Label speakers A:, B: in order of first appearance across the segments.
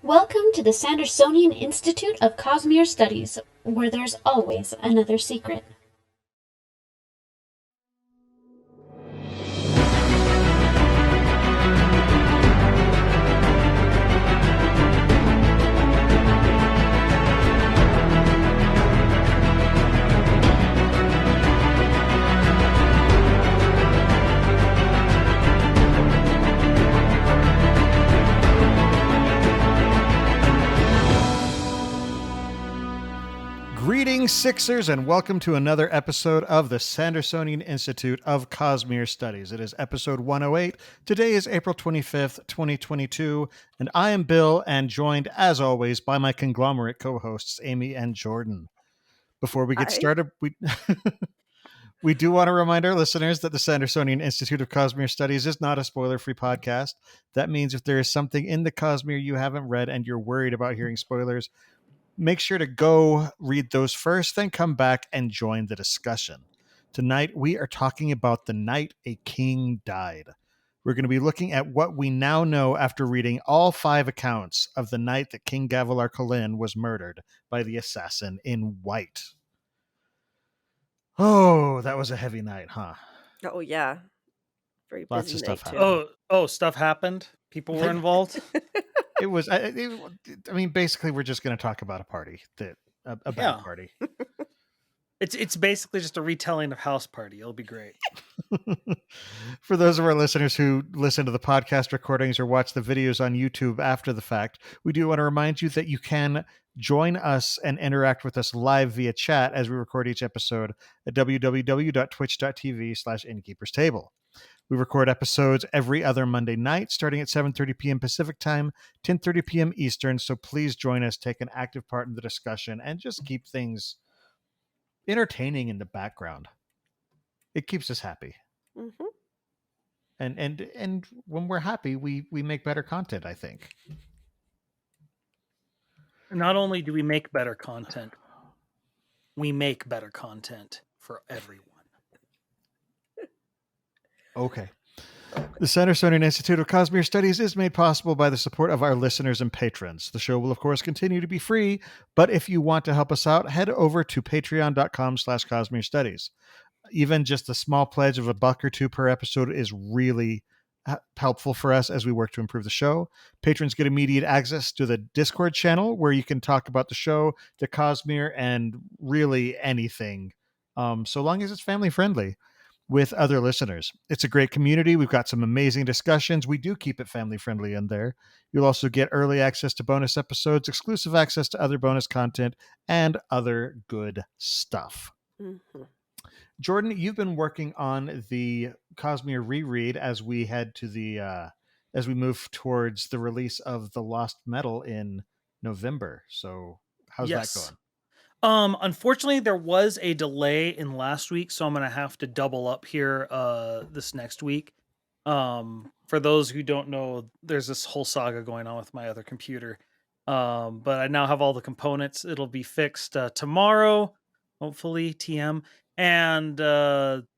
A: Welcome to the Sandersonian Institute of Cosmere Studies, where there's always another secret.
B: Greetings, Sixers, and welcome to another episode of the Sandersonian Institute of Cosmere Studies. It is episode 108. Today is April 25th, 2022, and I am Bill, and joined, as always, by my conglomerate co-hosts, Amy and Jordan. Before we get started, we do want to remind our listeners that the Sandersonian Institute of Cosmere Studies is not a spoiler-free podcast. That means if there is something in the Cosmere you haven't read and you're worried about hearing spoilers, make sure to go read those first, then come back and join the discussion. Tonight, we are talking about the night a king died. We're going to be looking at what we now know after reading all 5 accounts of the night that King Gavilar was murdered by the assassin in white. Oh, that was a heavy night, huh?
C: Oh, yeah. Very busy.
B: Lots of stuff
C: too.
B: happened.
D: Oh, stuff happened? People were involved?
B: It was, I mean, basically, we're just going to talk about a party, a bad party.
D: It's basically just a retelling of House Party. It'll be great.
B: For those of our listeners who listen to the podcast recordings or watch the videos on YouTube after the fact, we do want to remind you that you can join us and interact with us live via chat as we record each episode at www.twitch.tv/innkeeperstable. We record episodes every other Monday night, starting at 7:30 p.m. Pacific time, 10:30 p.m. Eastern. So please join us, take an active part in the discussion, and just keep things entertaining in the background. It keeps us happy.
C: Mm-hmm.
B: And when we're happy, we make better content, I think.
D: Not only do we make better content, we make better content for everyone.
B: Okay. The Sandersonian Institute of Cosmere Studies is made possible by the support of our listeners and patrons. The show will, of course, continue to be free, but if you want to help us out, head over to patreon.com/Cosmere Studies. Even just a small pledge of $1 or $2 per episode is really helpful for us as we work to improve the show. Patrons get immediate access to the Discord channel where you can talk about the show, the Cosmere, and really anything, so long as it's family friendly, with other listeners. It's a great community. We've got some amazing discussions. We do keep it family friendly in there. You'll also get early access to bonus episodes, exclusive access to other bonus content, and other good stuff.
C: Mm-hmm.
B: Jordan, you've been working on the Cosmere reread as we head to as we move towards the release of the Lost Metal in November. So how's that going?
D: Unfortunately, there was a delay in last week, so I'm going to have to double up here this next week. For those who don't know, there's this whole saga going on with my other computer. But I now have all the components. It'll be fixed tomorrow, hopefully, TM. And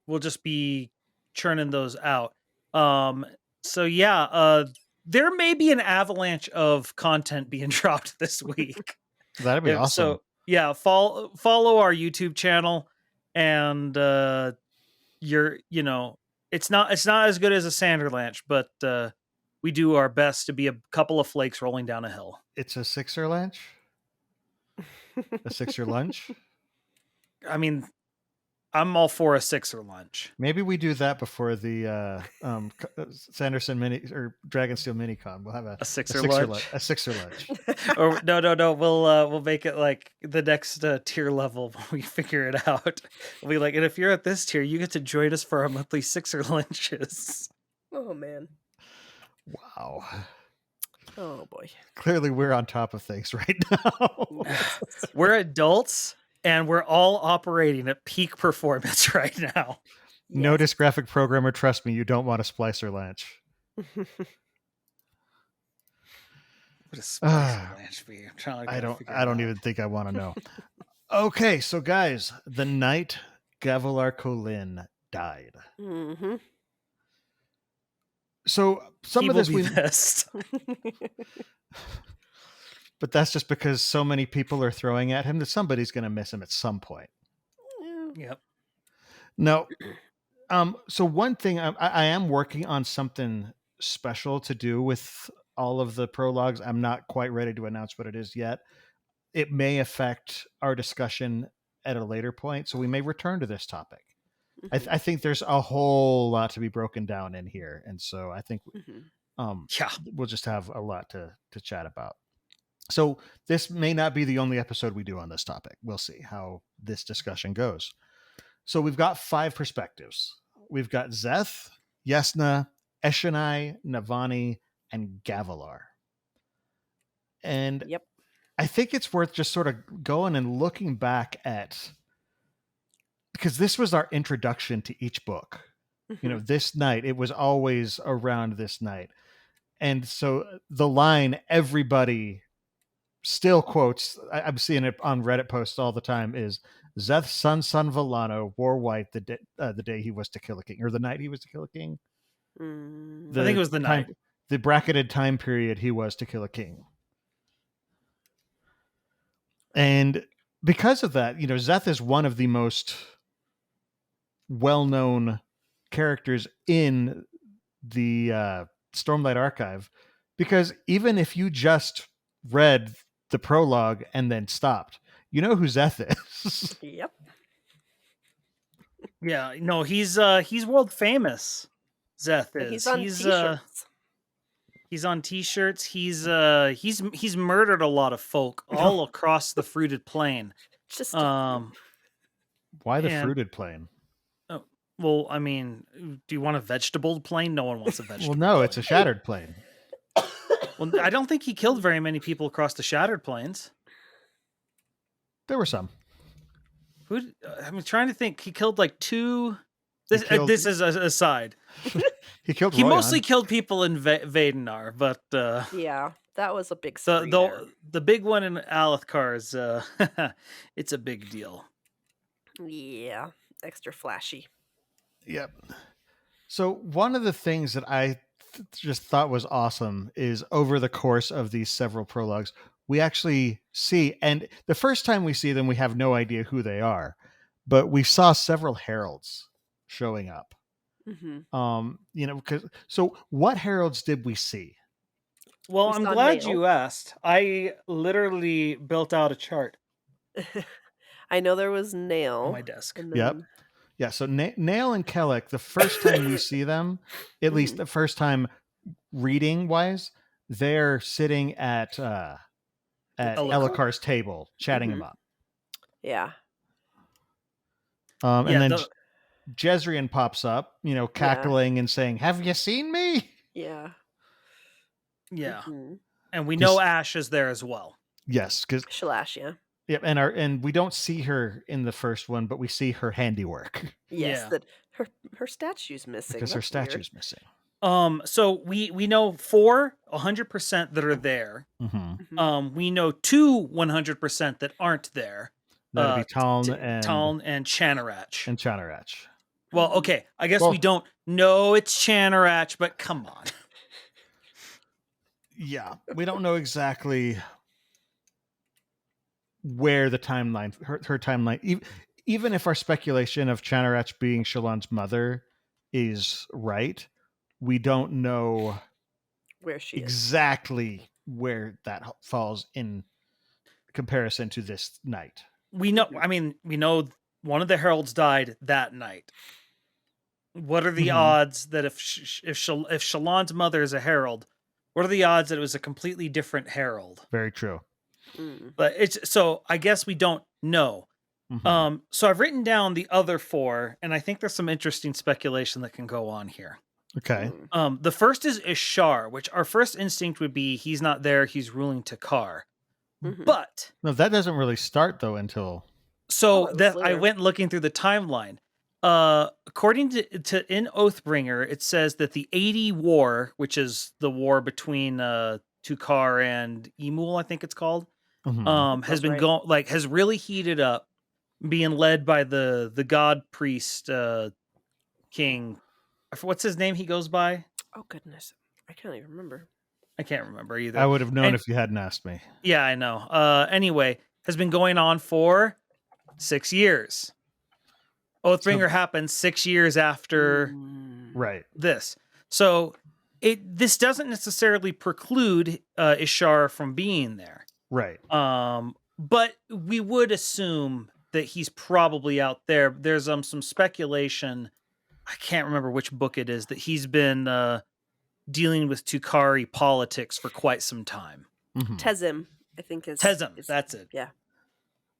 D: we'll just be churning those out. So yeah, there may be an avalanche of content being dropped this week.
B: That'd be awesome.
D: So yeah, follow our YouTube channel, and it's not as good as a Sanderlanche, but we do our best to be a couple of flakes rolling down a hill.
B: It's a Sixer lunch? A Sixer lunch?
D: I mean, I'm all for a Sixer lunch.
B: Maybe we do that before the Sanderson mini or Dragonsteel Minicon. We'll have a
D: Sixer lunch.
B: A Sixer lunch.
D: Or no. We'll make it like the next tier level when we figure it out. We'll be like, and if you're at this tier, you get to join us for our monthly Sixer lunches.
C: Oh man.
B: Wow.
C: Oh boy.
B: Clearly, we're on top of things right now.
D: We're adults. And we're all operating at peak performance right now.
B: Notice, graphic programmer, trust me, you don't want a splicer lunch.
D: What a splicer lunch for you?
B: I don't even think I want to know. Okay, so guys, the night Gavilar died.
C: Mm-hmm.
B: So some of this
D: we missed.
B: But that's just because so many people are throwing at him that somebody's going to miss him at some point.
D: Yep.
B: No. So one thing I am working on something special to do with all of the prologues. I'm not quite ready to announce what it is yet. It may affect our discussion at a later point, so we may return to this topic.
C: Mhm.
B: I think there's a whole lot to be broken down in here, and so I think
C: Mhm.
D: Yeah.
B: we'll just have a lot to chat about. So this may not be the only episode we do on this topic. We'll see how this discussion goes. So we've got 5 perspectives. We've got Zeth, Yesna, Eshonai, Navani, and Gavilar. And
C: Yep.
B: I think it's worth just sort of going and looking back at, because this was our introduction to each book. You know,
C: Mhm.
B: this night, it was always around this night. And so the line everybody still quotes, I'm seeing it on Reddit posts all the time, is Zeth's son Villano wore white the day he was to kill a king, or the night he was to kill a king.
C: Mm.
D: I think it was the
B: time,
D: night.
B: the bracketed time period he was to kill a king. And because of that, you know, Zeth is one of the most well-known characters in the Stormlight archive, because even if you just read the prologue and then stopped, you know who Zeth is.
C: Yep.
D: Yeah. No, he's world famous. Zeth is.
C: He's on t-shirts.
D: He's on t-shirts. He's murdered a lot of folk all across the fruited plain.
C: Just
B: Why the
D: and-
B: fruited plain?
D: Well, I mean, do you want a vegetable plain? No one wants a vegetable.
B: Well, no,
D: plain.
B: it's a shattered plain.
D: Well, I don't think he killed very many people across the Shattered Plains.
B: There were some.
D: I'm trying to think. He killed like 2. This
B: killed-
D: this is a aside.
B: He killed
D: He
B: Royan.
D: mostly killed people in Vadenar, but
C: yeah, that was a big spree there.
D: the big one in Alethkar is it's a big deal.
C: Yeah, extra flashy.
B: Yep. So one of the things that I just thought was awesome is over the course of these several prologues, we actually see, and the first time we see them, we have no idea who they are, but we saw several heralds showing up.
C: Mm-hmm.
B: You know, so what heralds did we see?
D: Well,
C: We
D: I'm
C: saw
D: glad
C: Nail.
D: you asked. I literally built out a chart
C: I know there was Nail
D: on my desk.
C: and
B: Yep.
C: then
B: Yeah, so Nail and Kellic, the first time we see them, at least
C: Mhm.
B: the first time reading wise, they're sitting at
D: Elhokar?
B: Elhokar's table, chatting him
C: Mhm.
B: up.
C: yeah,
B: And
D: Yeah,
B: then Jezrien pops up, you know, cackling and saying, "Have you seen me?"
C: yeah.
D: yeah,
C: Mhm.
D: and we know Ash is there as well.
B: Yes, because
C: Shalash, yeah.
B: yeah, and we don't see her in the first one, but we see her handiwork
C: Yes,
D: Yeah.
C: that her statue's missing.
B: because her
C: That's weird.
B: statue's missing.
D: So we know 4 100% that are there.
B: Mm-hmm.
C: Mhm.
D: We know 2 100% that aren't there.
B: That'd be Taln
D: and Chanarach.
B: and Chanarach.
D: Well, okay, I guess
B: Well-
D: we don't know it's Chanarach, but come on.
B: Yeah, we don't know exactly where the timeline, her timeline, even if our speculation of Chanarach being Shallan's mother is right, we don't know
C: Where she is.
B: exactly where that falls in comparison to this night.
D: We know. I mean, we know one of the heralds died that night. What are the
B: Mhm.
D: odds that if Shallan's mother is a herald, what are the odds that it was a completely different herald?
B: Very true.
C: Mm.
D: But it's so I guess we don't know.
B: Mhm.
D: So I've written down the other 4, and I think there's some interesting speculation that can go on here.
B: Okay.
C: Mm.
D: The first is Ishar, which our first instinct would be he's not there, he's ruling Takar.
C: Mhm.
D: But
B: No, that doesn't really start though until
D: so
C: it was
D: that I
C: later.
D: went looking through the timeline. According to in Oathbringer, it says that the 80 War, which is the war between Tukar and Emul, I think it's called,
B: Mhm.
D: has
C: Sounds
D: been
C: right.
D: going has really heated up, being led by the god priest king. What's his name he goes by?
C: Oh goodness, I can't even remember.
D: I can't remember either.
B: I would have known
D: And-
B: if you hadn't asked me.
D: Yeah, I know. Anyway, has been going on for 6 years. Oathbringer happened 6 years after
B: Right.
D: this. So this doesn't necessarily preclude Ishar from being there.
B: Right.
D: But we would assume that he's probably out there. There's some speculation. I can't remember which book it is that he's been dealing with Tukari politics for quite some time.
C: Tezim, I think is
D: Tezim, that's it.
C: Yeah.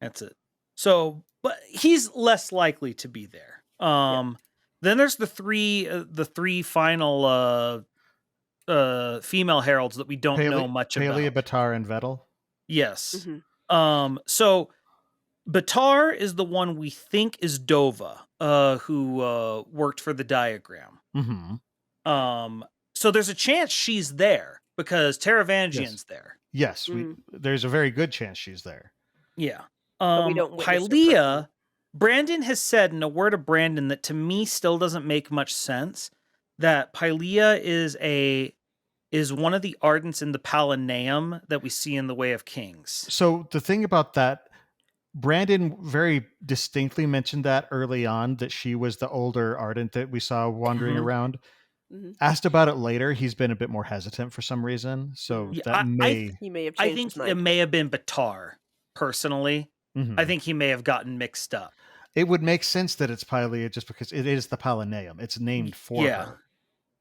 D: That's it. So, but he's less likely to be there. Then there's the three final female heralds that we don't know much
B: Palea,
D: about.
B: Batar, and Vettel.
D: Yes.
C: Mm-hmm.
D: So Batar is the one we think is Dova, who worked for the diagram. So there's a chance she's there because Taravangian's there.
B: Yes, there's a very good chance she's there.
C: Yeah. But we don't witness her
D: Pylea,
C: personally.
D: Brandon has said in a word of Brandon that to me still doesn't make much sense, that Pylea is one of the Ardents in the Palaneum that we see in the Way of Kings.
B: So the thing about that, Brandon very distinctly mentioned that early on, that she was the older Ardent that we saw wandering around. Asked about it later, he's been a bit more hesitant for some reason. So
D: Yeah,
B: that
C: He may have changed
D: I think
C: his mind.
D: it may have been Batar, personally. I think he may have gotten mixed up.
B: It would make sense that it's Pylea just because it is the Palaneum. It's named for her.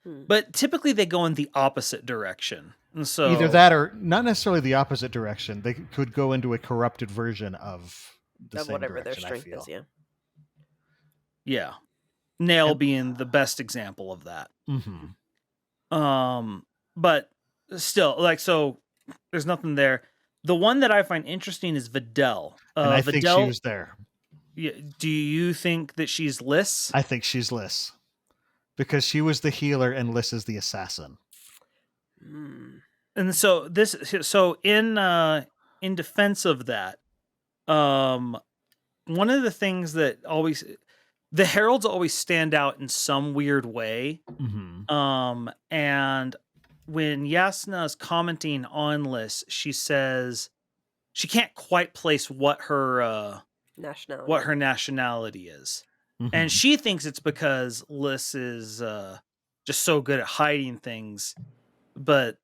D: But typically they go in the opposite direction. And so
B: Either that or not necessarily the opposite direction. They could go into a corrupted version of the same
C: whatever their
B: direction, I
C: strength
B: feel.
C: is, yeah.
D: Yeah. Nail being the best example of that. But still, like, so there's nothing there. The one that I find interesting is Videl.
B: And I think she
D: Videl,
B: was there.
D: do you think that she's Liss?
B: I think she's Liss. Because she was the healer and Liss is the assassin.
D: And so in defense of that, one of the things that the heralds always stand out in some weird way. And when Yasna is commenting on Liss, she says she can't quite place what her nationality is. And she thinks it's because Liss is just so good at hiding things. But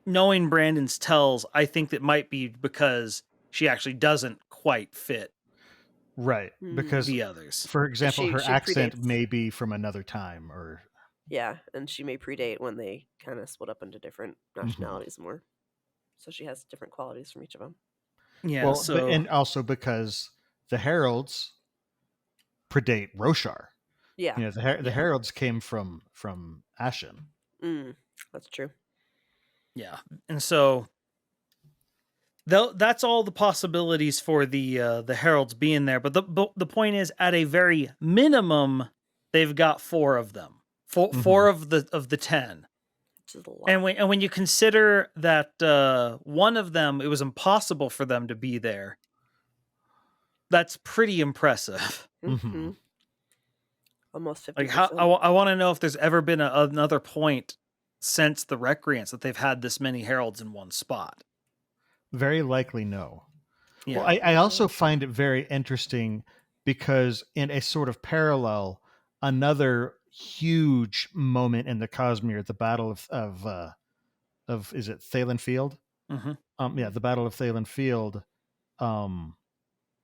D: knowing Brandon's tells, I think that might be because she actually doesn't quite fit
B: Right. Because
D: the others.
B: For example, her
C: she
B: accent
C: predates.
B: may be from another time or
C: Yeah, and she may predate when they kind of split up into different nationalities more. So she has different qualities from each of them.
D: Yeah.
B: well,
D: So
B: and also because the heralds predate Roshar.
C: Yeah.
B: You know, the heralds came from Ashen.
C: That's true.
D: yeah, and so that's all the possibilities for the heralds being there. But the point is, at a very minimum, they've got 4 of them. Four of the 10.
C: Which is a lot.
D: And when you consider that one of them, it was impossible for them to be there, that's pretty impressive.
C: Almost 50%.
D: Like I want to know if there's ever been another point since the Recreants that they've had this many heralds in one spot.
B: Very likely no.
D: Yeah.
B: Well, I also find it very interesting because in a sort of parallel, another huge moment in the Cosmere, the Battle of is it Thalen Field? The Battle of Thalen Field.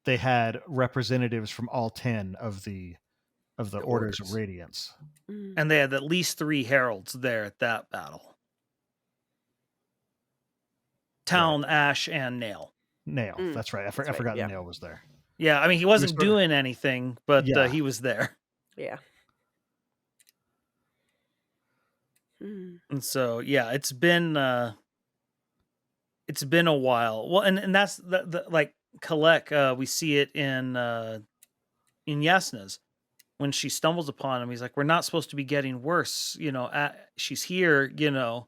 B: They had representatives from all 10 of the Orders of Radiance,
D: and they had at least 3 heralds there at that battle. Town, Ash, and Nail.
B: Nail, that's right. I forgot Nail was there.
D: Yeah, I mean, he wasn't doing anything, but he was there.
C: Yeah.
D: And so, yeah, it's been a while. Well, and that's the like Kalek, we see it in Yasna's when she stumbles upon him. He's like, "We're not supposed to be getting worse, you know. She's here, you know."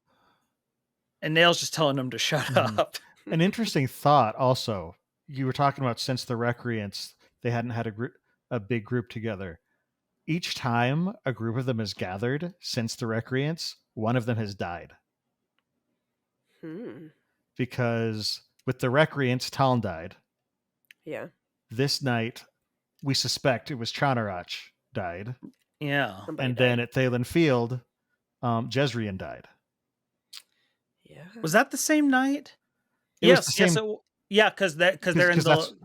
D: And Nail's just telling him to shut up.
B: An interesting thought also, you were talking about since the Recreants, they hadn't had a big group together. Each time a group of them has gathered since the Recreants, one of them has died. because with the recreants, Talon died.
C: Yeah.
B: This night, we suspect it was Chanarach died.
D: Yeah.
C: Somebody
B: And
C: died.
B: then at Thalen Field, Jezrien died.
C: Yeah.
D: Was that the same night?
B: It was the same-
D: because they're in the.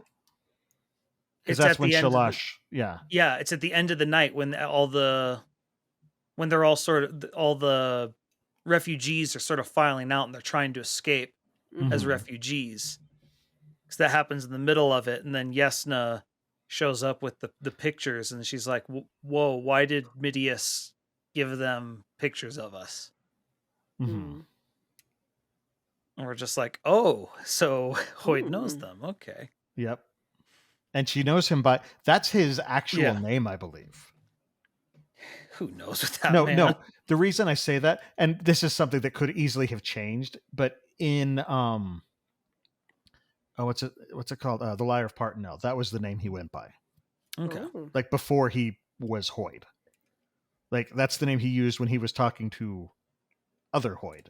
B: Because that's when Shalash.
D: Yeah, it's at the end of the night when all the refugees are sort of filing out and they're trying to escape as
B: Mhm.
D: refugees. Because that happens in the middle of it, and then Yesna shows up with the pictures, and she's like, "Whoa, why did Midias give them pictures of us?"
B: Mhm.
D: And we're just like, "Oh, so Hoyd knows them, okay."
B: Yep. And she knows him by that's his actual
D: Yeah.
B: name, I believe.
D: Who knows with that
B: No,
D: man?
B: no. The reason I say that, and this is something that could easily have changed, but in what's it called? The Liar of Partenell. That was the name he went by.
D: Okay.
C: Oh.
B: Like before he was Hoyd. Like that's the name he used when he was talking to other Hoyd,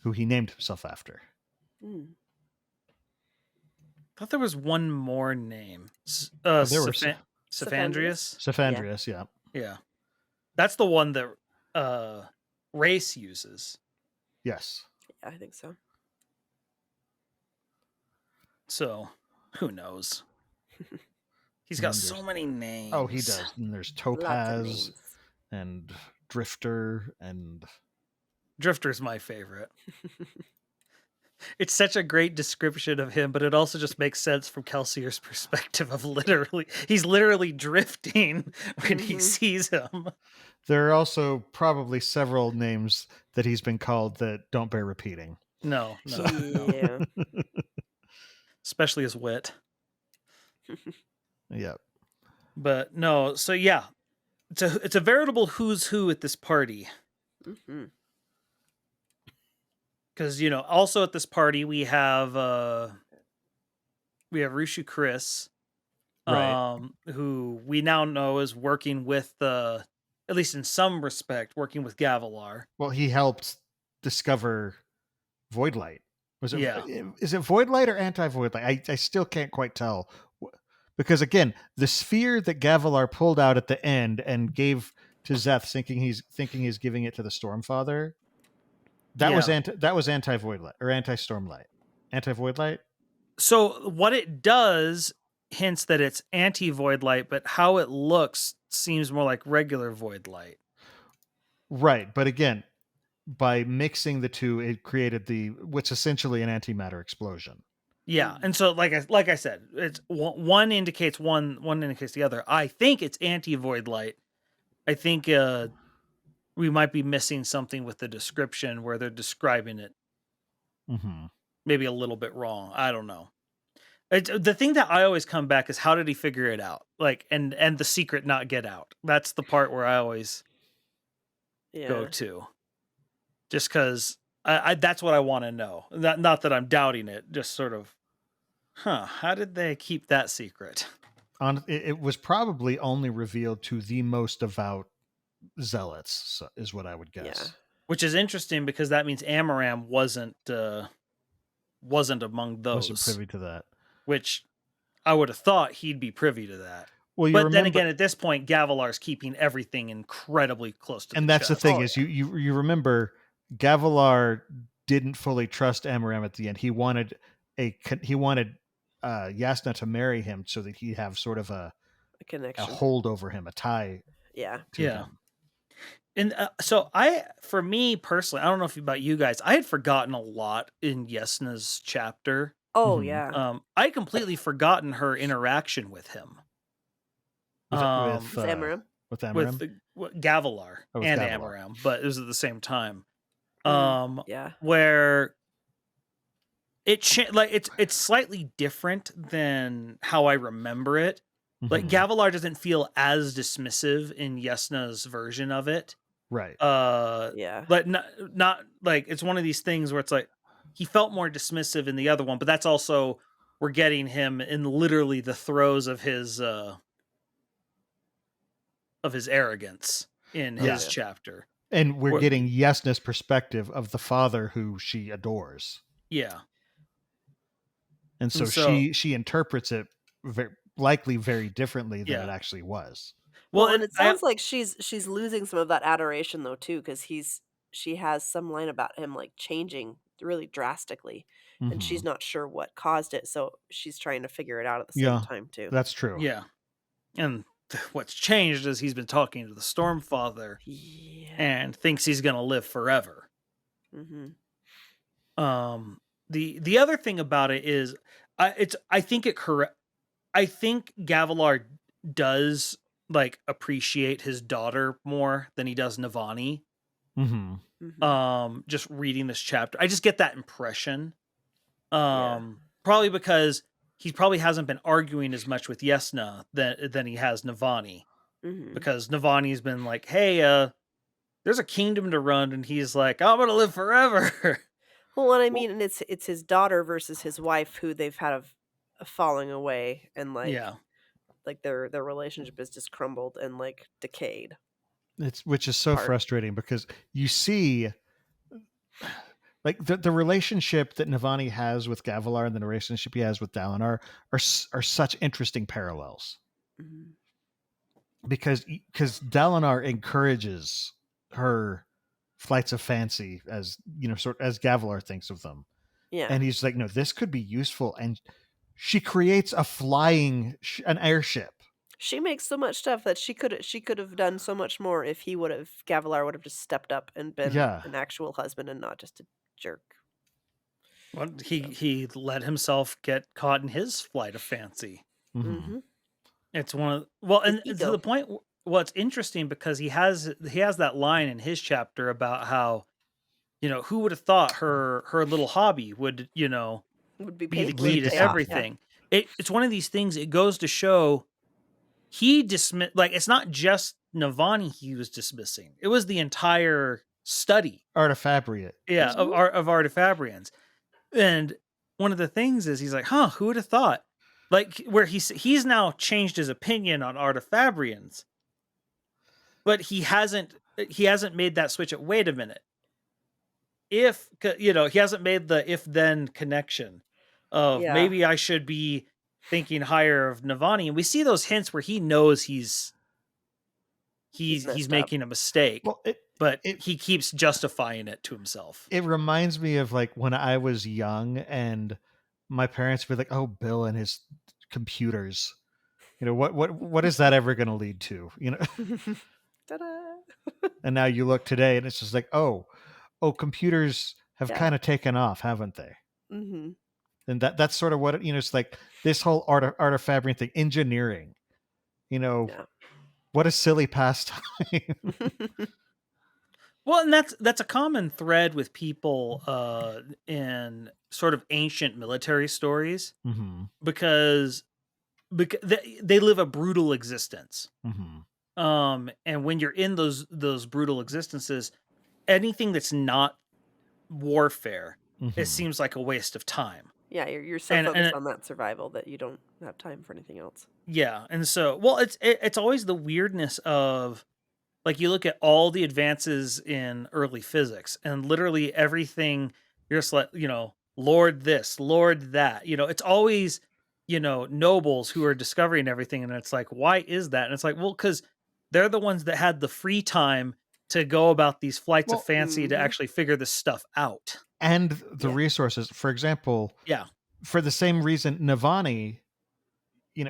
B: who he named himself after.
C: Mm.
D: I thought there was one more name.
B: There were
D: Sephandrius.
B: Sephandrius, yeah.
D: Yeah. That's the one that Race uses.
B: Yes.
C: Yeah, I think so.
D: So, who knows? He's got so many names.
B: Oh, he does. And there's
C: Lots of
B: Topaz
C: names.
B: and Drifter and
D: Drifter's my favorite. It's such a great description of him, but it also just makes sense from Kelsear's perspective of he's literally drifting when he sees him.
B: there are also probably several names that he's been called that don't bear repeating.
D: No.
C: Yeah.
D: Especially his wit.
B: Yep.
D: But no, so yeah. It's a veritable who's who at this party.
C: Mm-hmm.
D: Because, also at this party we have Rushu Chris,
B: Right.
D: who we now know is working with at least in some respect, working with Gavilar.
B: Well, he helped discover Voidlight. Is it Voidlight or anti-Voidlight? I still can't quite tell. Because again, the sphere that Gavilar pulled out at the end and gave to Zeth, thinking he's giving it to the Stormfather, that was anti-Voidlight or anti-Stormlight. Anti-Voidlight?
D: So what it does hints that it's anti-void light, but how it looks seems more like regular void light.
B: Right, but again, by mixing the two, it created what's essentially an antimatter explosion.
D: Yeah, and so like I said, it's one indicates one indicates the other. I think it's anti-void light. I think we might be missing something with the description where they're describing it maybe a little bit wrong. I don't know. The thing that I always come back is how did he figure it out? Like, and the secret not get out. That's the part where I always go to. Just because that's what I want to know. Not that I'm doubting it. Just sort of, how did they keep that secret?
B: It was probably only revealed to the most devout zealots, is what I would guess.
C: Yeah.
D: Which is interesting because that means Amaram wasn't among those.
B: Wasn't privy to that.
D: Which I would have thought he'd be privy to that.
B: Well,
D: then again, at this point, Gavilar's keeping everything incredibly close to
B: and that's the thing is you remember Gavilar didn't fully trust Amaram at the end. He wanted Yasna to marry him so that he'd have sort of a
C: connection,
B: a hold over him, a tie.
C: Yeah.
B: To him.
D: And so for me personally, I don't know about you guys, I had forgotten a lot in Yesna's chapter.
C: Oh, yeah.
D: I completely forgotten her interaction with him.
B: With
C: Amaram?
B: With Amaram?
D: With Gavilar and
B: Gavilar.
D: Amaram, but it was at the same time.
C: Yeah.
D: Where it's slightly different than how I remember it. Like Gavilar doesn't feel as dismissive in Yesna's version of it.
B: Right.
C: Yeah.
D: But not like it's one of these things where it's like he felt more dismissive in the other one, but that's also we're getting him in literally the throes of his arrogance in his chapter.
B: And we're
D: Or-
B: getting Yesna's perspective of the father who she adores.
D: Yeah.
B: And so,
D: And so
B: she interprets it likely very differently than it
D: Yeah.
B: actually was.
C: Well,
D: well,
C: and it sounds like she's losing some of that adoration though too, because she has some line about him like changing really drastically, and she's
B: Mhm.
C: not sure what caused it, so she's trying to figure it out at the same
B: Yeah,
C: time too.
B: that's true.
D: yeah. And what's changed is he's been talking to the Stormfather
C: Yeah.
D: and thinks he's going to live forever.
C: Mm-hmm.
D: The other thing about it is I think Gavilar does like appreciate his daughter more than he does Navani.
B: Mm-hmm.
C: Mm-hmm.
D: Just reading this chapter, I just get that impression.
C: Yeah.
D: Probably because he probably hasn't been arguing as much with Yesna than he has Navani,
C: Mm-hmm.
D: because Navani's been like, "Hey, there's a kingdom to run," and he's like, "I'm gonna live forever."
C: Well, and I mean, and it's his daughter versus his wife, who they've had a falling away, and
D: Yeah.
C: like their relationship is just crumbled and like decayed.
B: Which is so
C: Part.
B: frustrating, because you see, like, the relationship that Navani has with Gavilar and the relationship he has with Dalinar are such interesting parallels,
C: Mm-hmm.
B: because Dalinar encourages her flights of fancy, as sort as Gavilar thinks of them,
C: Yeah.
B: and he's like, no, this could be useful, and she creates a an airship.
C: She makes so much stuff that she could have done so much more if Gavilar would have just stepped up and been
B: Yeah.
C: an actual husband and not just a jerk.
D: Well, he let himself get caught in his flight of fancy.
B: Mm-hmm.
C: Mm-hmm.
D: It's one of and to
C: ego.
D: the point. Well, it's interesting because he has that line in his chapter about how, who would have thought her little hobby would,
C: Would be
D: be the
C: paid
D: key to
C: payoff, yeah.
D: everything. It's one of these things. It goes to show he dismissed, like, it's not just Navani he was dismissing. It was the entire study.
B: Artifabriate.
D: Yeah,
C: Mhm.
D: of Artifabrians. And one of the things is he's like, who would have thought? Like, where he's now changed his opinion on Artifabrians, but he hasn't made that switch at, wait a minute. If, he hasn't made the if then connection of
C: Yeah.
D: maybe I should be thinking higher of Navani. And we see those hints where he knows he's
C: messed
D: making a mistake,
B: Well,
D: but he keeps justifying it to himself.
B: It reminds me of like when I was young and my parents were like, "Oh, Bill and his computers. What is that ever going to lead to?"
C: Ta-da!
B: And now you look today and it's just like, "Oh, computers have
C: Yeah.
B: kind of taken off, haven't they?"
C: Mm-hmm.
B: And that's sort of what it's like, this whole artifabric thing, engineering.
C: Yeah.
B: What a silly pastime.
D: Well, and that's a common thread with people in sort of ancient military stories,
B: Mm-hmm.
D: because they live a brutal existence.
B: Mm-hmm.
D: And when you're in those brutal existences, anything that's not warfare,
B: Mm-hmm.
D: it seems like a waste of time.
C: Yeah, you're so focused on that survival that you don't have time for anything else.
D: Yeah, and so, well, it's always the weirdness of, like, you look at all the advances in early physics, and literally everything, you're just like, Lord this, Lord that. It's always, nobles who are discovering everything, and it's like, why is that? And it's like, well, because they're the ones that had the free time to go about these flights of fancy to actually figure this stuff out.
B: And the resources, for example, for the same reason, Navani,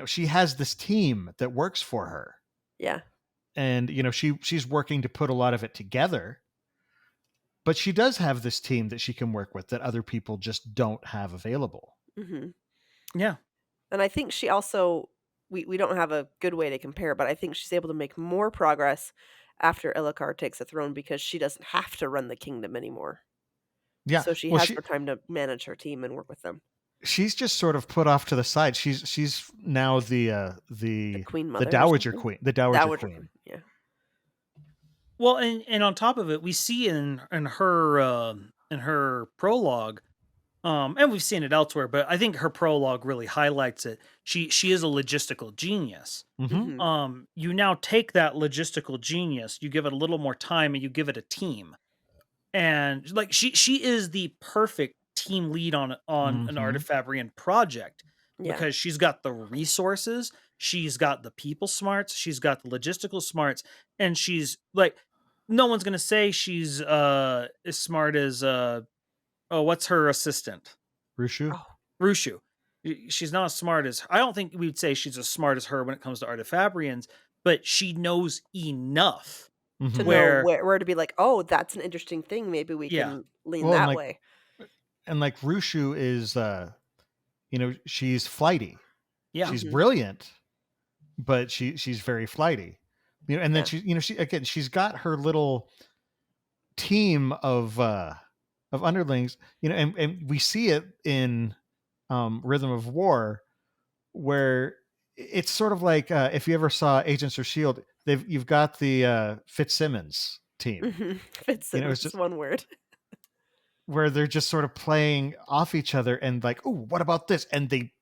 B: she has this team that works for her.
C: Yeah.
B: And, she's working to put a lot of it together. But she does have this team that she can work with that other people just don't have available.
C: Mm-hmm.
D: Yeah.
C: And I think she also, we don't have a good way to compare, but I think she's able to make more progress after Illicar takes the throne, because she doesn't have to run the kingdom anymore.
B: Yeah.
C: So she has more time to manage her team and work with them.
B: She's just sort of put off to the side. She's now the
C: Queen Mother,
B: the Dowager Queen, Queen.
C: Yeah.
D: Well, and on top of it, we see in her prologue And we've seen it elsewhere, but I think her prologue really highlights it. She is a logistical genius.
B: Mm-hmm.
C: Mhm.
D: You now take that logistical genius, you give it a little more time, and you give it a team. And like she is the perfect team lead on an
B: Mm-hmm.
D: Artifabrian project
C: Yeah.
D: because she's got the resources, she's got the people smarts, she's got the logistical smarts, and she's like no one's gonna say she's as smart as oh, what's her assistant?
B: Rushu.
C: Oh.
D: Rushu. She's not as smart as I don't think we'd say she's as smart as her when it comes to Artifabrians, but she knows enough
C: To
B: Mm-hmm.
C: know
D: where
C: where to be like, "Oh, that's an interesting thing. Maybe we
D: yeah.
C: can lean
B: Well,
C: that way."
B: and like Rushu is, she's flighty.
D: Yeah.
B: She's
C: Mhm.
B: brilliant, but she's very flighty. And then
C: Yeah.
B: she's got her little team of underlings. And we see it in Rhythm of War, where it's sort of like if you ever saw Agents of Shield, you've got the Fitzsimmons team.
C: Mhm. Fitzsimmons
B: It's
C: is
B: just
C: one word.
B: where they're just sort of playing off each other and like, oh, what about this? And they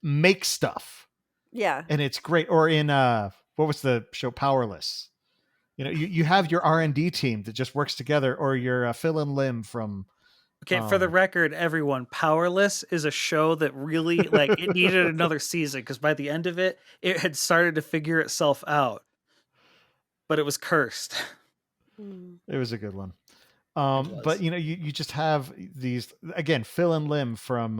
B: make stuff,
C: Yeah.
B: and it's great. Or in what was the show, Powerless? You have your R&D team that just works together, or your Phil and Lim from
D: Okay, for the record, everyone, Powerless is a show that really like it needed another season because by the end of it, it had started to figure itself out, but it was cursed.
C: Mm.
B: It was a good one.
D: It
B: But
D: was.
B: you just have these, again, Phil and Lim from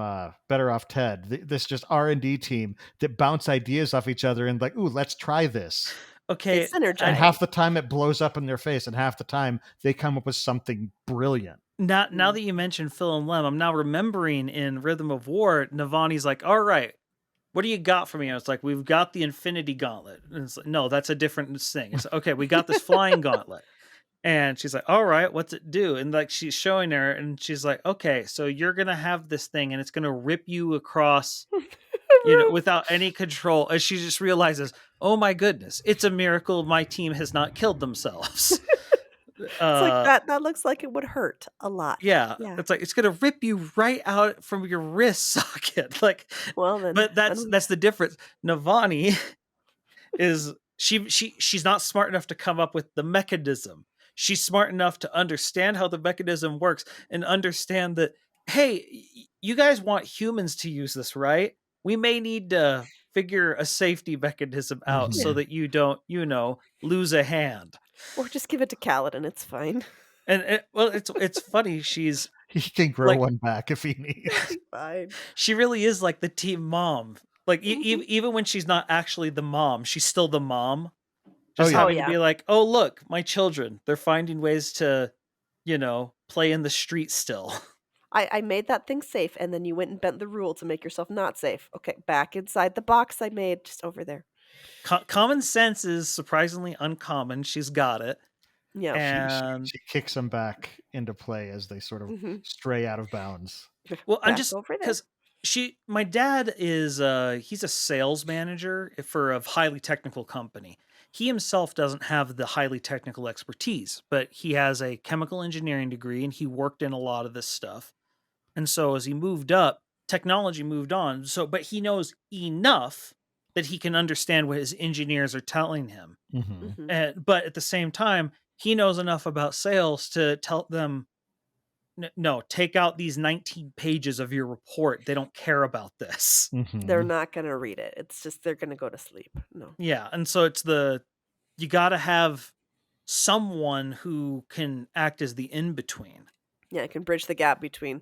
B: Better Off Ted. This just R&D team that bounce ideas off each other and like, ooh, let's try this.
C: They
D: Okay,
B: And
C: synergize.
B: half the time it blows up in their face, and half the time they come up with something brilliant.
D: now that you mentioned Phil and Lem, I'm now remembering in Rhythm of War, Navani's like, all right, what do you got for me? And it's like, we've got the Infinity Gauntlet. And it's like, no, that's a different thing. It's okay, we got this flying gauntlet. And she's like, all right, what's it do? And like she's showing her, and she's like, okay, so you're gonna have this thing, and it's gonna rip you across, without any control. And she just realizes, oh my goodness, it's a miracle my team has not killed themselves.
C: It's like that looks like it would hurt a lot.
D: Yeah,
C: Yeah.
D: it's like it's gonna rip you right out from your wrist socket. Like,
C: Well, then
D: but that's the difference. Navani is she's not smart enough to come up with the mechanism. She's smart enough to understand how the mechanism works and understand that, hey, you guys want humans to use this, right? We may need to figure a safety mechanism out so
C: Yeah.
D: that you don't, lose a hand.
C: Or just give it to Kaladin, it's fine.
D: And it's funny. She's
B: He can grow
D: like
B: one back if he
C: It'll
B: needs.
C: be fine.
D: she really is like the team mom. Like
C: Mhm.
D: even when she's not actually the mom, she's still the mom.
B: Oh,
D: Just
B: yeah.
D: having
C: yeah.
D: to be like, oh look, my children, they're finding ways to, play in the street still.
C: I made that thing safe, and then you went and bent the rule to make yourself not safe. Okay, back inside the box I made, just over there.
D: Common sense is surprisingly uncommon. She's got it.
C: Yeah.
D: And
B: She kicks them back into play as they sort of
C: Mhm.
B: stray out of bounds.
D: well, I'm
C: Back
D: just
C: over there.
D: because my dad is he's a sales manager for a highly technical company. He himself doesn't have the highly technical expertise, but he has a chemical engineering degree and he worked in a lot of this stuff. And so as he moved up, technology moved on. So but he knows enough that he can understand what his engineers are telling him.
B: Mm-hmm.
C: Mhm.
D: But at the same time, he knows enough about sales to tell them, no, take out these 19 pages of your report. They don't care about this.
B: Mm-hmm.
C: They're not gonna read it. It's just they're gonna go to sleep. No.
D: Yeah. And so you got to have someone who can act as the in between.
C: Yeah, it can bridge the gap between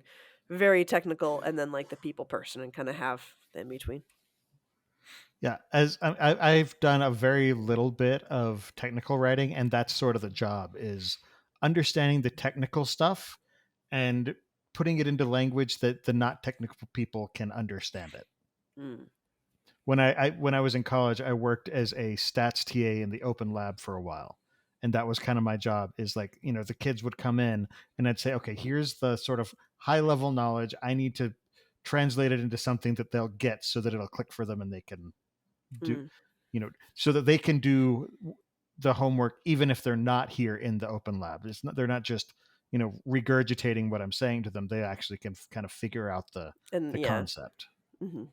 C: very technical and then like the people person and kind of have the in between.
B: Yeah, as I've done a very little bit of technical writing, and that's sort of the job, is understanding the technical stuff and putting it into language that the not technical people can understand it.
C: Mm.
B: When I was in college, I worked as a stats TA in the open lab for a while, and that was kind of my job. Is like, the kids would come in, and I'd say, okay, here's the sort of high level knowledge. I need to translate it into something that they'll get, so that it'll click for them, and they can do,
C: Mm.
B: so that they can do the homework even if they're not here in the open lab. They're not just regurgitating what I'm saying to them, they actually can kind of figure out the concept.
C: Mm-hmm.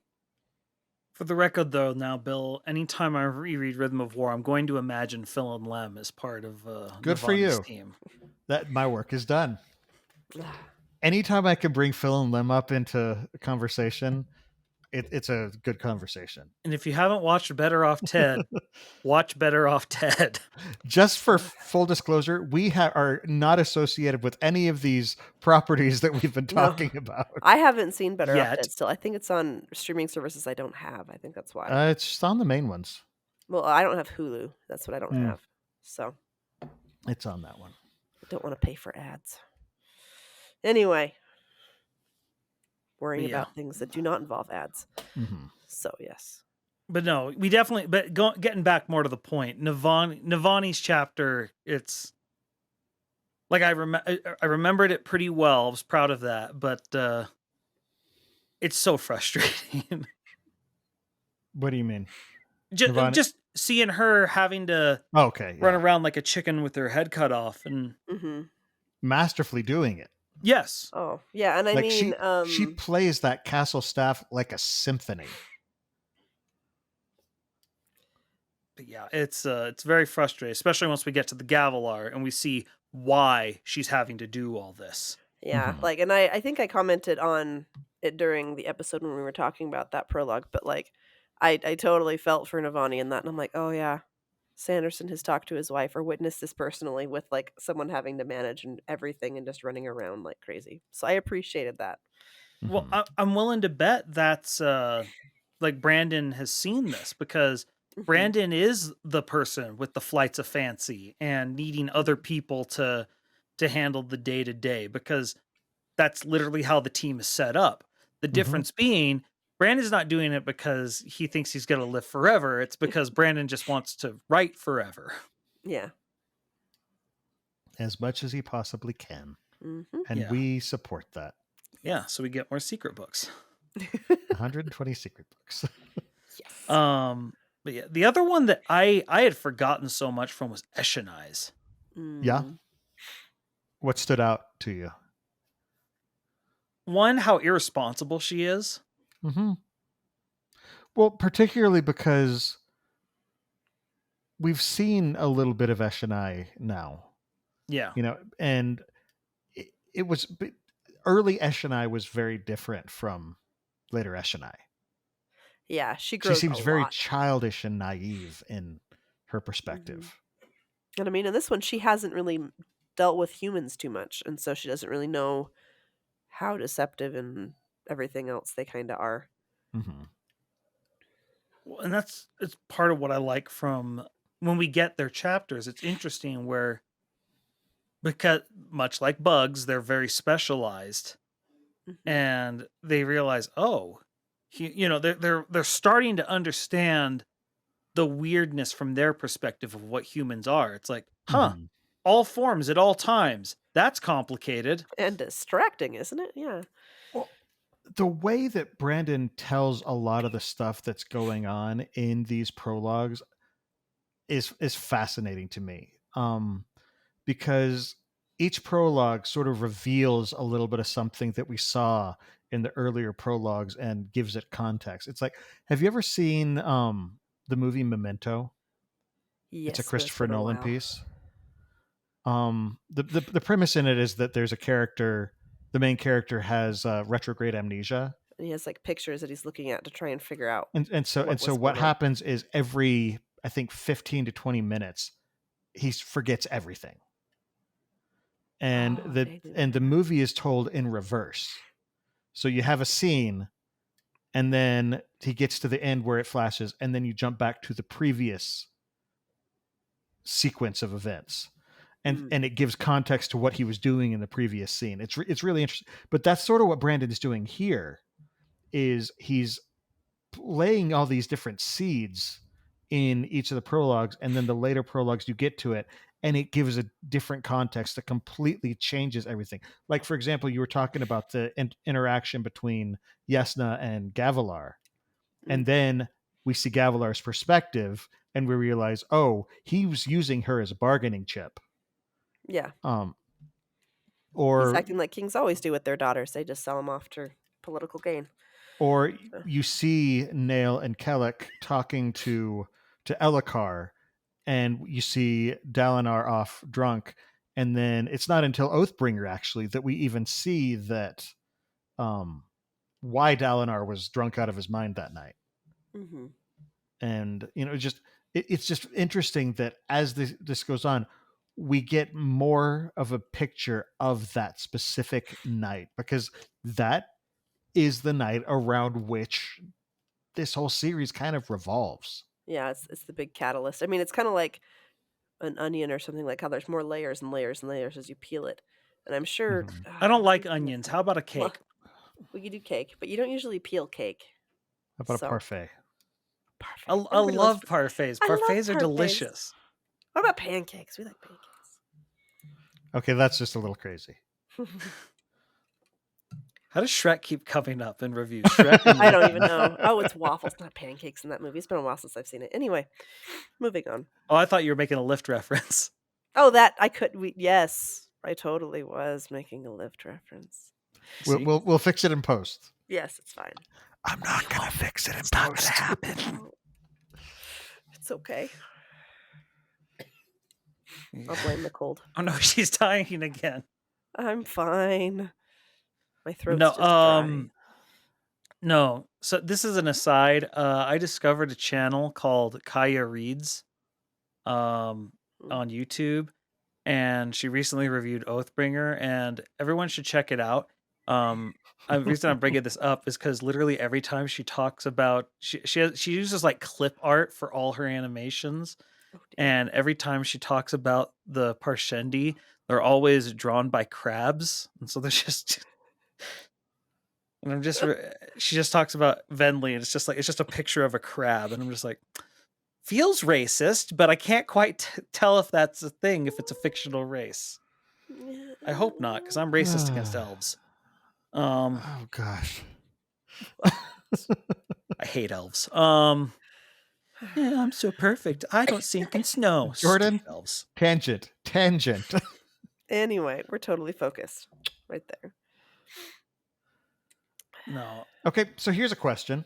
D: For the record, though, now, Bill, anytime I reread Rhythm of War, I'm going to imagine Phil and Lem as part of
B: Good for
D: Navani's
B: you.
D: team.
B: That my work is done. Anytime I can bring Phil and Lem up into a conversation, it's a good conversation.
D: And if you haven't watched Better Off Ted, watch Better Off Ted.
B: Just for full disclosure, we are not associated with any of these properties that we've been talking about.
C: I haven't seen Better Off
D: Yet.
C: Ted still. I think it's on streaming services I don't have. I think that's why.
B: It's just on the main ones.
C: Well, I don't have Hulu. That's what I don't have. So
B: it's on that one.
C: I don't want to pay for ads. Anyway, worrying about things that do not involve ads.
B: Mm-hmm.
C: So yes.
D: But no, we definitely. But getting back more to the point, Navani's chapter. It's like I remembered it pretty well. I was proud of that, but it's so frustrating.
B: What do you mean?
D: Just seeing her having to run around like a chicken with her head cut off and
B: masterfully doing it.
D: Yes.
C: Oh yeah, and I mean,
B: she plays that castle staff like a symphony.
D: But yeah, it's very frustrating, especially once we get to the Gavilar and we see why she's having to do all this.
C: Yeah, like, and I think I commented on it during the episode when we were talking about that prologue, but like, I totally felt for Navani in that, and I'm like, oh yeah, Sanderson has talked to his wife or witnessed this personally with like someone having to manage and everything and just running around like crazy. So I appreciated that.
D: Well, I'm willing to bet that's like Brandon has seen this because Brandon is the person with the flights of fancy and needing other people to handle the day-to-day because that's literally how the team is set up. The difference being Brandon's not doing it because he thinks he's going to live forever. It's because Brandon just wants to write forever.
C: Yeah.
B: As much as he possibly can. And we support that.
D: Yeah, so we get more secret books.
B: 120 secret books.
C: Yes.
D: But yeah, the other one that I had forgotten so much from was Eshonai's.
B: Yeah. What stood out to you?
D: One, how irresponsible she is.
B: Well, particularly because we've seen a little bit of Eshonai now.
D: Yeah.
B: And it was early Eshonai was very different from later Eshonai.
C: Yeah, she
B: seems very childish and naive in her perspective.
C: And I mean, in this one, she hasn't really dealt with humans too much, and so she doesn't really know how deceptive and everything else they kind of are.
D: Well, and it's part of what I like from when we get their chapters. It's interesting where, because much like bugs, they're very specialized, and they realize, they're starting to understand the weirdness from their perspective of what humans are. It's like, all forms at all times. That's complicated
C: and distracting, isn't it? Yeah.
B: Well, the way that Brandon tells a lot of the stuff that's going on in these prologues is fascinating to me. Because each prologue sort of reveals a little bit of something that we saw in the earlier prologues and gives it context. It's like, have you ever seen the movie Memento?
C: Yes,
B: it's a Christopher Nolan piece. The premise in it is that there's a character, the main character has retrograde amnesia.
C: And he has like pictures that he's looking at to try and figure out.
B: And so what happens is every, I think 15 to 20 minutes, he forgets everything. And the movie is told in reverse. So you have a scene and then he gets to the end where it flashes and then you jump back to the previous sequence of events. And it gives context to what he was doing in the previous scene. It's really interesting. But that's sort of what Brandon is doing here, is he's laying all these different seeds in each of the prologues, and then the later prologues you get to it, and it gives a different context that completely changes everything. Like, for example, you were talking about the interaction between Yesna and Gavilar, and then we see Gavilar's perspective, and we realize, he was using her as a bargaining chip.
C: Yeah.
B: Or
C: acting like kings always do with their daughters. They just sell them off to political gain.
B: Or
C: So.
B: you see Nail and Kellic talking to Elhokar, and you see Dalinar off drunk, and then it's not until Oathbringer actually that we even see that why Dalinar was drunk out of his mind that night.
C: Mm-hmm.
B: And it's just interesting that as this goes on, we get more of a picture of that specific night, because that is the night around which this whole series kind of revolves.
C: Yeah, it's the big catalyst. I mean, it's kind of like an onion or something, like how there's more layers and layers and layers as you peel it. And I'm sure...
D: I don't like onions. How about a cake?
C: Well, we could do cake, but you don't usually peel cake.
B: How about a parfait?
D: I love parfaits. Parfaits are delicious.
C: What about pancakes? We like pancakes.
B: Okay, that's just a little crazy.
D: How does Shrek keep coming up in reviews? Shrek
C: I don't even know. Oh, it's waffles, not pancakes in that movie. It's been a while since I've seen it. Anyway, moving on.
D: Oh, I thought you were making a Lift reference.
C: Oh, that I could. Yes, I totally was making a Lift reference.
B: We'll fix it in post.
C: Yes, it's fine.
B: I'm not gonna fix it in post. It's not gonna happen.
C: It's okay. I'll blame the cold.
D: Oh no, she's dying again.
C: I'm fine. My throat's just dry.
D: No. So this is an aside. I discovered a channel called Kaya Reads on YouTube, and she recently reviewed Oathbringer, and everyone should check it out. The reason I'm bringing this up is because literally every time she talks about she uses like clip art for all her animations, and every time she talks about the Parshendi, they're always drawn by crabs, and so there's just. And I'm just, she just talks about Venli, and it's just a picture of a crab, and I'm just like, feels racist, but I can't quite tell if that's a thing, if it's a fictional race. I hope not, because I'm racist against elves.
B: Oh gosh,
D: I hate elves. Yeah, I'm so perfect. I don't sink in snow.
B: Jordan,
D: Stupid elves.
B: Tangent.
C: Anyway, we're totally focused right there.
D: No.
B: Okay, so here's a question.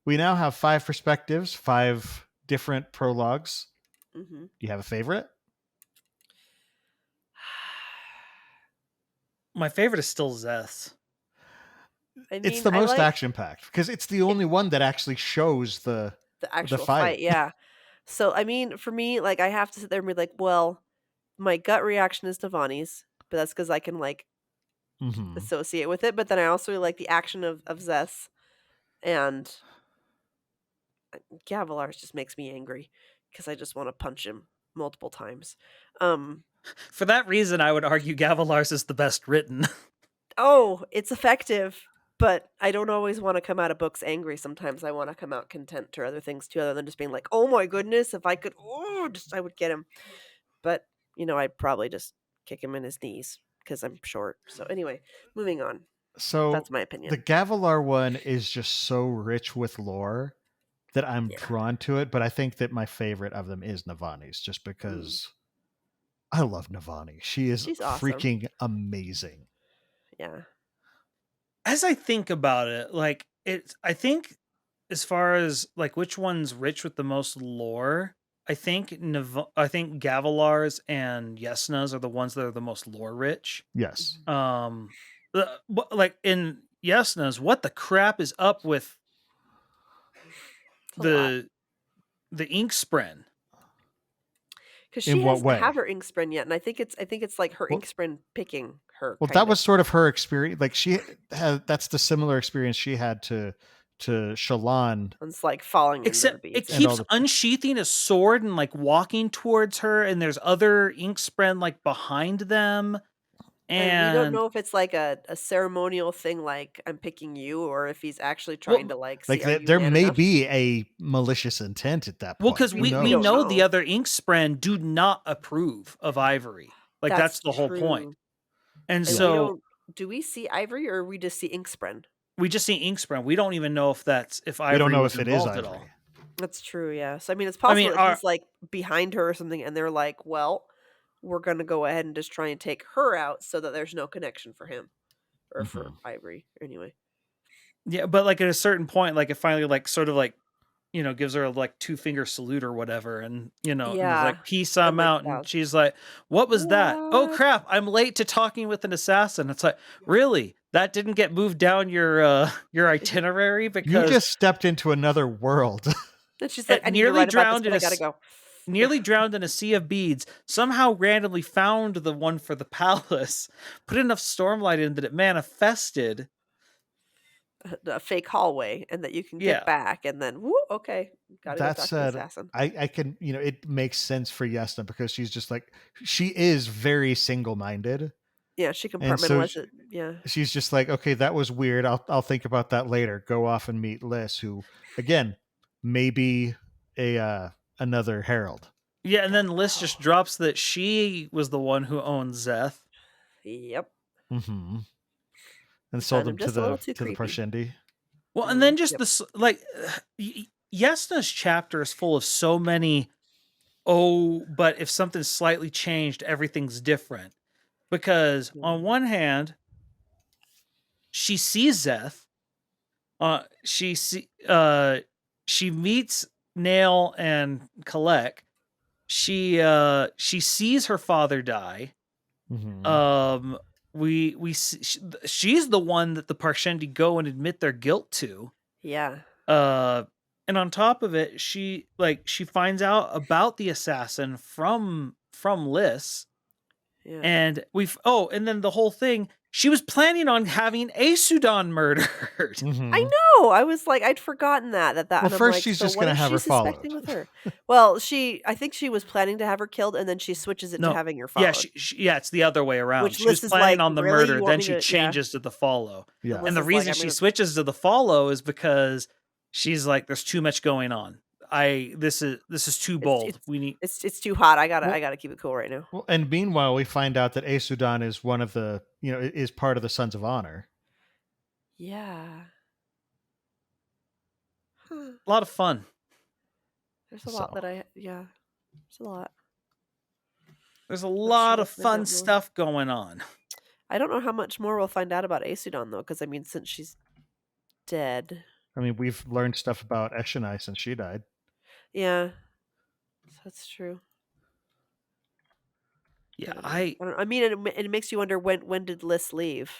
C: We
B: now have 5 perspectives, 5 different prologues.
C: Mm-hmm.
B: Do you have a favorite?
D: My favorite is still Zeth.
B: It's the most action-packed, because it's the only one that actually shows the
C: actual
B: fight.
C: Yeah. So, I mean, for me, like, I have to sit there and be like, well, my gut reaction is Navani's, but that's because I can, like, associate with it. But then I also like the action of Zeth, and Gavilar just makes me angry because I just want to punch him multiple times.
D: For that reason, I would argue Gavilar's is the best written.
C: Oh, it's effective, but I don't always want to come out of books angry. Sometimes I want to come out content or other things too, other than just being like, oh my goodness, if I could, I would get him. But, I'd probably just kick him in his knees because I'm short. So anyway, moving on.
B: So
C: that's my opinion.
B: The Gavilar one is just so rich with lore that I'm drawn to it, but I think that my favorite of them is Navani's, just because I love Navani. She's awesome. Freaking amazing.
C: Yeah.
D: As I think about it, like I think as far as like which one's rich with the most lore, I think Gavilar's and Yesna's are the ones that are the most lore rich.
B: Yes.
D: Like in Yesna's, what the crap is up with the Inkspren?
C: Because she doesn't have her Inkspren yet, and I think it's like her Inkspren picking her.
B: Well, that was sort of her experience. Like that's the similar experience she had to Shallan.
C: It's like falling.
D: Except it keeps unsheathing a sword and like walking towards her, and there's other Inkspren like behind them. And
C: we don't know if it's like a ceremonial thing, like I'm picking you, or if he's actually trying to like. See,
B: there may be a malicious intent at that point.
D: Well, because we know the other Inkspren do not approve of Ivory. Like that's the whole point. And so,
C: do we see Ivory, or we just see Inkspren?
D: We just see Inkspren. We don't even know if Ivory.
B: We don't know if it is Ivory.
C: At all. That's true. Yeah. So I mean, it's possible that he's like behind her or something, and they're like, "Well, we're going to go ahead and just try and take her out so that there's no connection for him or for Ivory anyway.
D: Yeah, but like at a certain point, like it finally like sort of like, gives her a like 2-finger salute or whatever, and and it's
C: Yeah.
D: like, peace,
C: And,
D: I'm
C: like,
D: out. And
C: bows.
D: she's like, what was that? Oh
C: What?
D: crap, I'm late to talking with an assassin. It's like, really? That didn't get moved down your itinerary?
B: You
D: Because
B: just stepped into another world.
C: And she's like,
D: it
C: I need to
D: nearly
C: write about
D: drowned
C: this,
D: in
C: but I
D: a
C: gotta go.
D: nearly drowned in a sea of beads, somehow randomly found the one for the palace, put enough stormlight in that it manifested.
C: A fake hallway, and that you can
D: Yeah.
C: get back, and then whoo, okay, gotta go
B: That
C: talk to the
B: said,
C: assassin.
B: I can, it makes sense for Yesna because she's just like, she is very single-minded.
C: Yeah, she
B: And so
C: compartmentalized it. Yeah.
B: she's just like, okay, that was weird. I'll think about that later. Go off and meet Liz, who, again, maybe another Herald.
D: Yeah, and then Liz just drops that she was the one who owned Zeth.
C: Yep.
B: Mm-hmm. And
C: Found
B: sold
C: him
B: them to
C: just a little
B: the
C: too creepy.
B: Parshendi.
D: Well, and then just
C: Yep.
D: this, like, Yesna's chapter is full of so many, but if something's slightly changed, everything's different. Because on one hand, she sees Zeth. She meets Nail and Kalek. She sees her father die.
B: Mm-hmm.
D: She's the one that the Parshendi go and admit their guilt to.
C: Yeah.
D: And on top of it, she finds out about the assassin from Liz.
C: Yeah.
D: And and then the whole thing, she was planning on having Aesudan murdered.
B: Mm-hmm.
C: I know. I was like, I'd forgotten that.
B: Well,
C: and I'm
B: first
C: like,
B: she's
C: so
B: just
C: what
B: gonna
C: is
B: have
C: she
B: her followed.
C: suspecting with her? Well, I think she was planning to have her killed, and then she switches it to having her followed.
D: Yeah, it's the other way around.
C: Which
D: she was
C: Liz is
D: planning
C: like,
D: on the
C: "Really? You
D: murder,
C: want
D: then
C: me
D: she
C: to-"
D: changes to the follow.
B: Yeah.
C: Liz
D: And the
C: is
D: reason
C: like,
D: she
C: "I'm gonna-"
D: switches to the follow is because she's like, there's too much going on. This is too bold. We need
C: It's too hot. I gotta keep it cool right now.
B: Well, and meanwhile, we find out that Aesudan is one of the, is part of the Sons of Honor.
C: Yeah. Huh.
D: a lot of fun.
C: There's a lot there's a lot.
D: There's a lot of fun stuff going on.
C: I don't know how much more we'll find out about Aesudan, though, because, I mean, since she's dead.
B: I mean, we've learned stuff about Eshonai since she died.
C: Yeah. That's true.
D: Yeah,
C: I mean, it makes you wonder, when did Liz leave?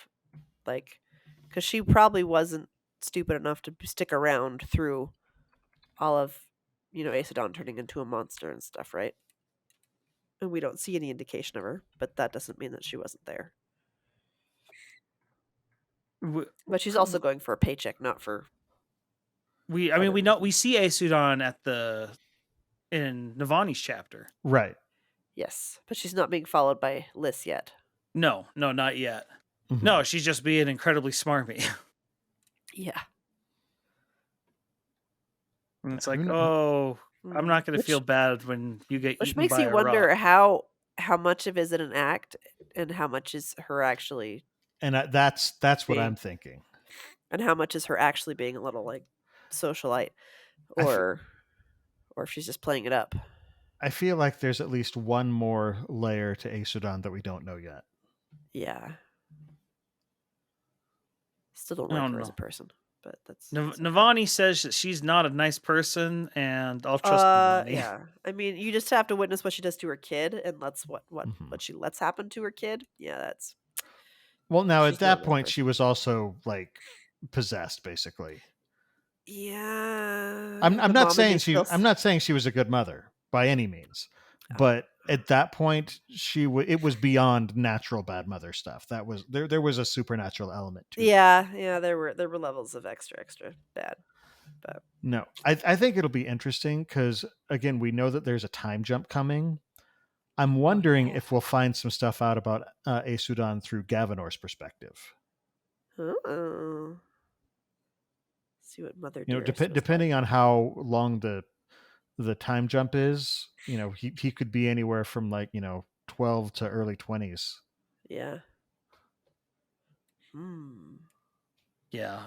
C: Like, because she probably wasn't stupid enough to stick around through all of, Aesudan turning into a monster and stuff, right? And we don't see any indication of her, but that doesn't mean that she wasn't there. But she's also going for a paycheck, not for.
D: We see Aesudan in Navani's chapter.
B: Right.
C: Yes, but she's not being followed by Liz yet.
D: No, not yet.
B: Mm-hmm.
D: No, she's just being incredibly smarmy.
C: Yeah.
D: And it's like, I'm not going to feel bad when you get
C: which
D: eaten
C: makes
D: by
C: you
D: a
C: wonder
D: rock.
C: how much of it an act and how much is her actually.
B: And that's what I'm thinking.
C: And how much is her actually being a little like socialite, or if she's just playing it up.
B: I feel like there's at least one more layer to Aesudan that we don't know yet.
C: Yeah. Still don't like her as a person, but that's.
D: Navani says that she's not a nice person, and I'll trust Navani.
C: Yeah, I mean, you just have to witness what she does to her kid, and that's what she lets happen to her kid. Yeah, that's.
B: Well, now at that point, she was also like possessed, basically.
C: Yeah.
B: I'm not saying she was a good mother by any means, but at that point, it was beyond natural bad mother stuff. That was there was a supernatural element to it.
C: Yeah, there were levels of extra bad. But
B: no, I think it'll be interesting because again, we know that there's a time jump coming. I'm wondering if we'll find some stuff out about Aesudan through Gavinor's perspective.
C: Oh. See what Mother.
B: Depending on how long the time jump is, he could be anywhere from 12 to early 20s.
C: Yeah.
D: Yeah.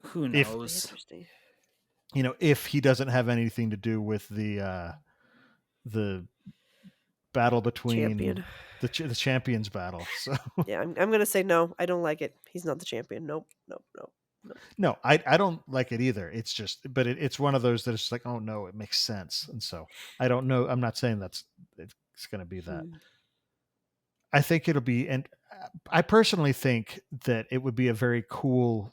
D: Who knows?
C: Interesting.
B: If he doesn't have anything to do with the battle between
C: Champion.
B: the champions battle. So
C: Yeah, I'm gonna say no. I don't like it. He's not the champion. Nope.
B: no, I don't like it either. It's just, but it's one of those that it's like, oh no, it makes sense. And so I don't know. I'm not saying it's going to be that. I think it'll be, and I personally think that it would be a very cool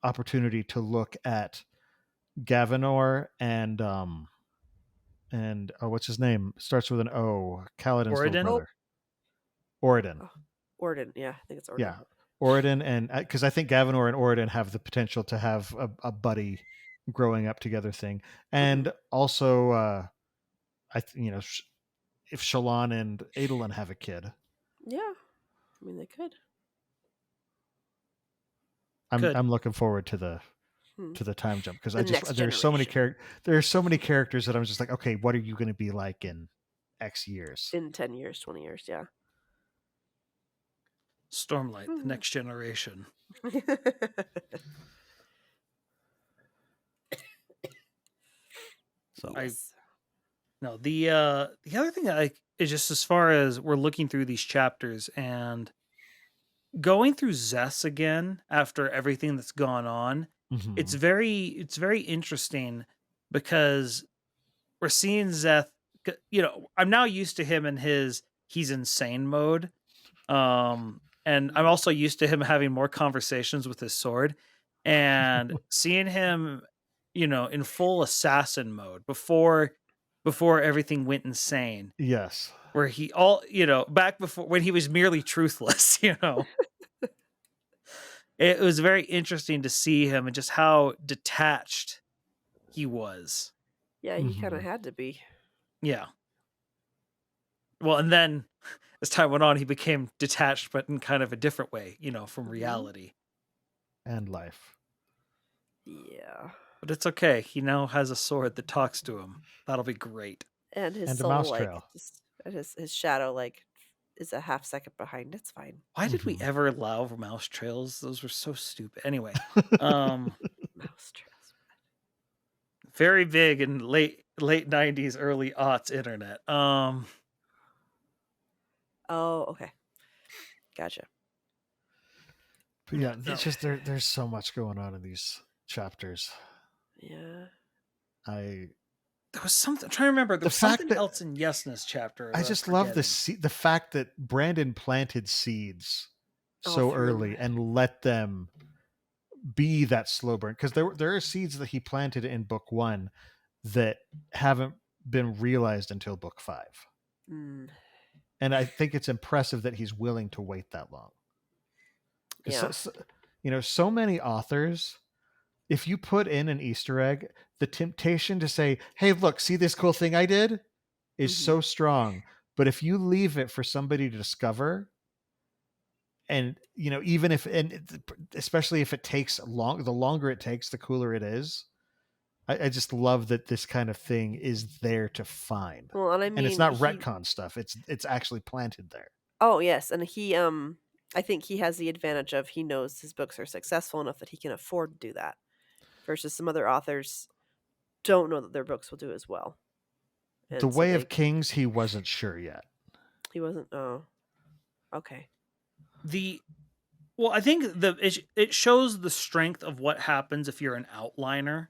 B: opportunity to look at Gavilar and what's his name? Starts with an O. Kaladin's little
D: Oridon?
B: brother. Oridon.
C: Oh, Oridon. Yeah, I think it's Oridon.
B: Yeah, Oridon, and because I think Gavilar and Oridon have the potential to have a buddy growing up together thing, and also if Shallan and Adolin have a kid,
C: Yeah, I mean they could.
B: I'm looking forward to the time jump because there's so many characters that I'm just like, okay, what are you going to be like in X years?
C: In 10 years, 20 years, yeah.
D: Stormlight, the next generation.
B: So
D: no, the other thing I is just as far as we're looking through these chapters and going through Zess again after everything that's gone on. It's very interesting because we're seeing Zeth. I'm now used to him in he's insane mode, and I'm also used to him having more conversations with his sword, and seeing him, in full assassin mode before everything went insane.
B: Yes,
D: where he back before when he was merely truthless, It was very interesting to see him and just how detached he was.
C: Yeah, he kind of had to be.
D: Yeah. Well, and then as time went on, he became detached, but in kind of a different way, from reality.
B: And life.
C: Yeah.
D: But it's okay. He now has a sword that talks to him. That'll be great.
C: And his soul, his shadow, is a half second behind. It's fine.
D: Why did we ever allow mouse trails? Those were so stupid. Anyway,
C: mouse trails.
D: Very big in late 90s, early aughts internet.
C: Oh, okay. Gotcha.
B: But yeah, it's just there's so much going on in these chapters.
C: Yeah.
D: There was something. I'm trying to remember. There was something else in Yesness chapter.
B: I just love the fact that Brandon planted seeds so early and let them be that slow burn, because there are seeds that he planted in book 1 that haven't been realized until book 5. And I think it's impressive that he's willing to wait that long.
C: Yeah.
B: So many authors, if you put in an Easter egg, the temptation to say, hey, look, see this cool thing I did is so strong. But if you leave it for somebody to discover, and, even if, and especially if it takes the longer it takes, the cooler it is. I just love that this kind of thing is there to find.
C: Well, and
B: it's not retcon stuff. It's actually planted there.
C: Oh, yes. And he, I think he has the advantage of he knows his books are successful enough that he can afford to do that. Versus some other authors don't know that their books will do as well. And
B: the Way of Kings, he wasn't sure yet.
C: He wasn't. Oh, okay.
D: I think it shows the strength of what happens if you're an outliner.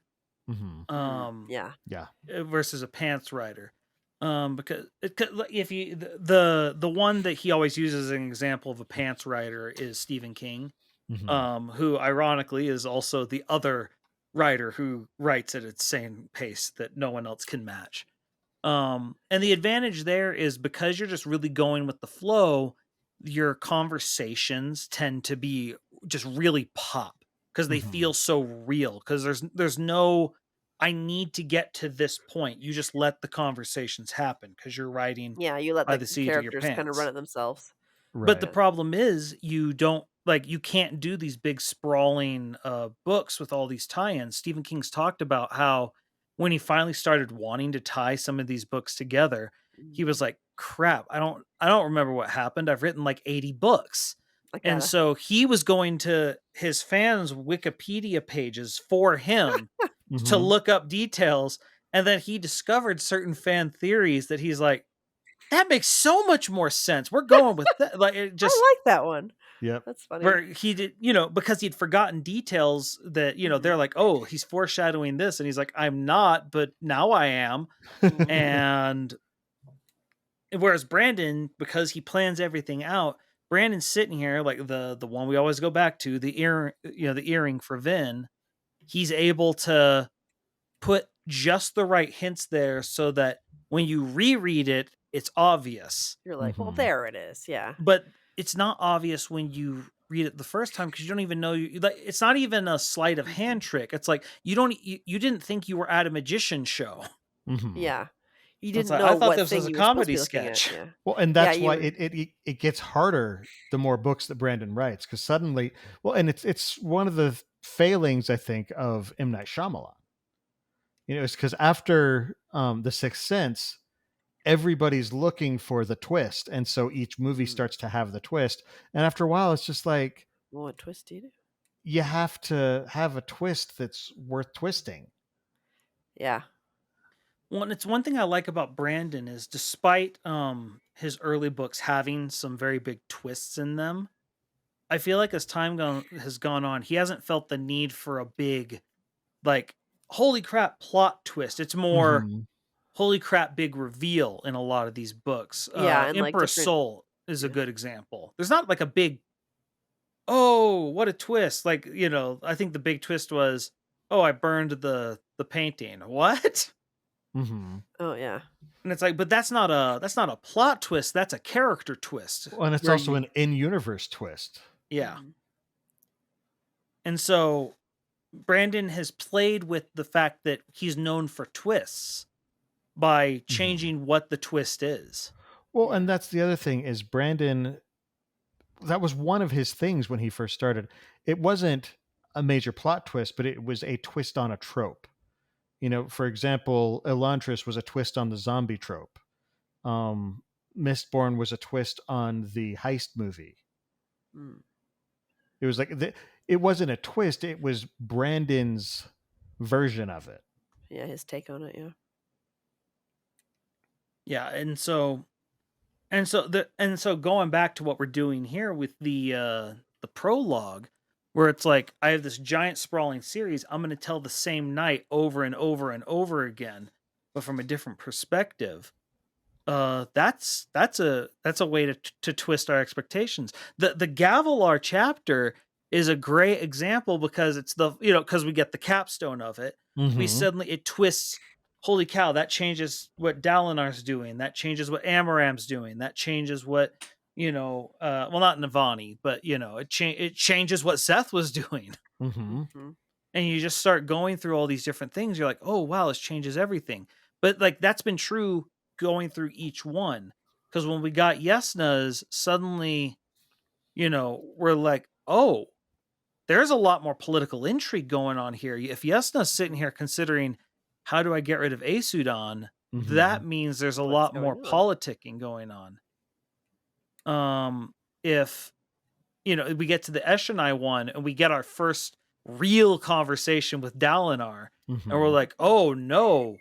C: Yeah.
D: Versus a pants writer. Because if you the one that he always uses as an example of a pants writer is Stephen King, who ironically is also the other writer who writes at an insane pace that no one else can match. And the advantage there is because you're just really going with the flow, your conversations tend to be just really pop because they feel so real. Because there's no I need to get to this point. You just let the conversations happen because you're writing.
C: Yeah, you let
D: by
C: the
D: seat
C: characters
D: of your
C: kind of run it themselves.
B: Right.
D: But the problem is you can't do these big sprawling books with all these tie-ins. Stephen King's talked about how when he finally started wanting to tie some of these books together, he was like, crap, I don't remember what happened. I've written like 80 books. And so he was going to his fans' Wikipedia pages for him to look up details. And then he discovered certain fan theories that he's like, that makes so much more sense. We're going with that. Like it just
C: I like that one.
B: Yep.
C: That's funny.
D: where he did, because he'd forgotten details that, they're like, oh, he's foreshadowing this. And he's like, I'm not, but now I am. And whereas Brandon, because he plans everything out, Brandon's sitting here like the one we always go back to, the earring for Vin. He's able to put just the right hints there so that when you reread it, it's obvious.
C: You're like, well,
B: Mhm.
C: there it is. Yeah.
D: But it's not obvious when you read it the first time because you don't even know like it's not even a sleight of hand trick. It's like you didn't think you were at a magician show.
B: Mhm.
C: Yeah. You
D: It's
C: didn't
D: like,
C: know
D: I thought
C: what
D: this
C: thing
D: was a
C: you were supposed to
D: comedy
C: be looking at.
D: sketch.
C: Yeah.
B: Well, and that's
C: you
B: why
C: were-
B: it gets harder the more books that Brandon writes, because suddenly, well, and it's one of the failings, I think, of M. Night Shyamalan. It's because after The Sixth Sense, everybody's looking for the twist, and so each movie starts to have the twist, and after a while, it's just like
C: Well, what twist do you do?
B: you have to have a twist that's worth twisting.
C: Yeah.
D: Well, and it's one thing I like about Brandon is despite his early books having some very big twists in them, I feel like as time has gone on, he hasn't felt the need for a big, like, holy crap plot twist. It's more
B: Mhm.
D: holy crap big reveal in a lot of these books.
C: Yeah, and, like,
D: Emperor's
C: different-
D: Soul is a
C: yeah.
D: good example. There's not like a big, oh, what a twist. Like, I think the big twist was, oh, I burned the painting. What?
B: Mhm.
C: Oh, yeah.
D: And it's like, but that's not a plot twist. That's a character twist.
B: Well, and it's
D: where
B: also an in-universe twist.
D: Yeah.
C: Mhm.
D: And so Brandon has played with the fact that he's known for twists by changing what the twist is.
B: Well,
C: Yeah.
B: and that's the other thing is Brandon, that was one of his things when he first started. It wasn't a major plot twist, but it was a twist on a trope. For example, Elantris was a twist on the zombie trope. Mistborn was a twist on the heist movie.
C: Mm.
B: It was like it wasn't a twist; it was Brandon's version of it.
C: Yeah, his take on it. Yeah.
D: Yeah, and so going back to what we're doing here with the prologue, where it's like I have this giant sprawling series, I'm going to tell the same night over and over and over again, but from a different perspective. That's a way to twist our expectations. The Gavilar chapter is a great example because it's because we get the capstone of it. We
B: Mhm.
D: suddenly it twists. Holy cow! That changes what Dalinar's doing. That changes what Amaram's doing. That changes what well, not Navani, but it changes what Seth was doing.
B: Mhm.
C: Mhm.
D: And you just start going through all these different things. You're like, oh wow, this changes everything. But like that's been true going through each one. Because when we got Yesna's, suddenly, we're like, oh, there's a lot more political intrigue going on here. If Yesna's sitting here considering how do I get rid of Aesudan, that
B: Mhm.
D: means there's a
C: What's
D: lot
C: going
D: more
C: on?
D: politicking going on. If we get to the Eshonai one and we get our first real conversation with Dalinar, and we're
B: Mhm.
D: like, oh no,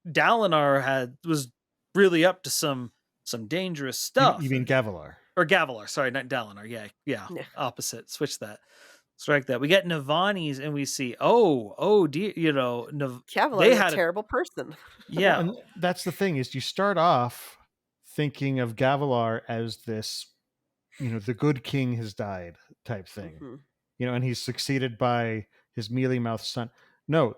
D: Dalinar was really up to some dangerous stuff.
B: You mean Gavilar?
D: Or Gavilar, sorry, not Dalinar. Yeah,
C: Yeah.
D: opposite. Switch that. Strike that. We get Navani's and we see, oh dear,
C: Gavilar
D: they
C: is
D: had
C: a terrible person.
D: yeah,
B: And that's the thing is you start off thinking of Gavilar as this, the good king has died type thing.
C: Mhm.
B: And he's succeeded by his mealy mouthed son. No,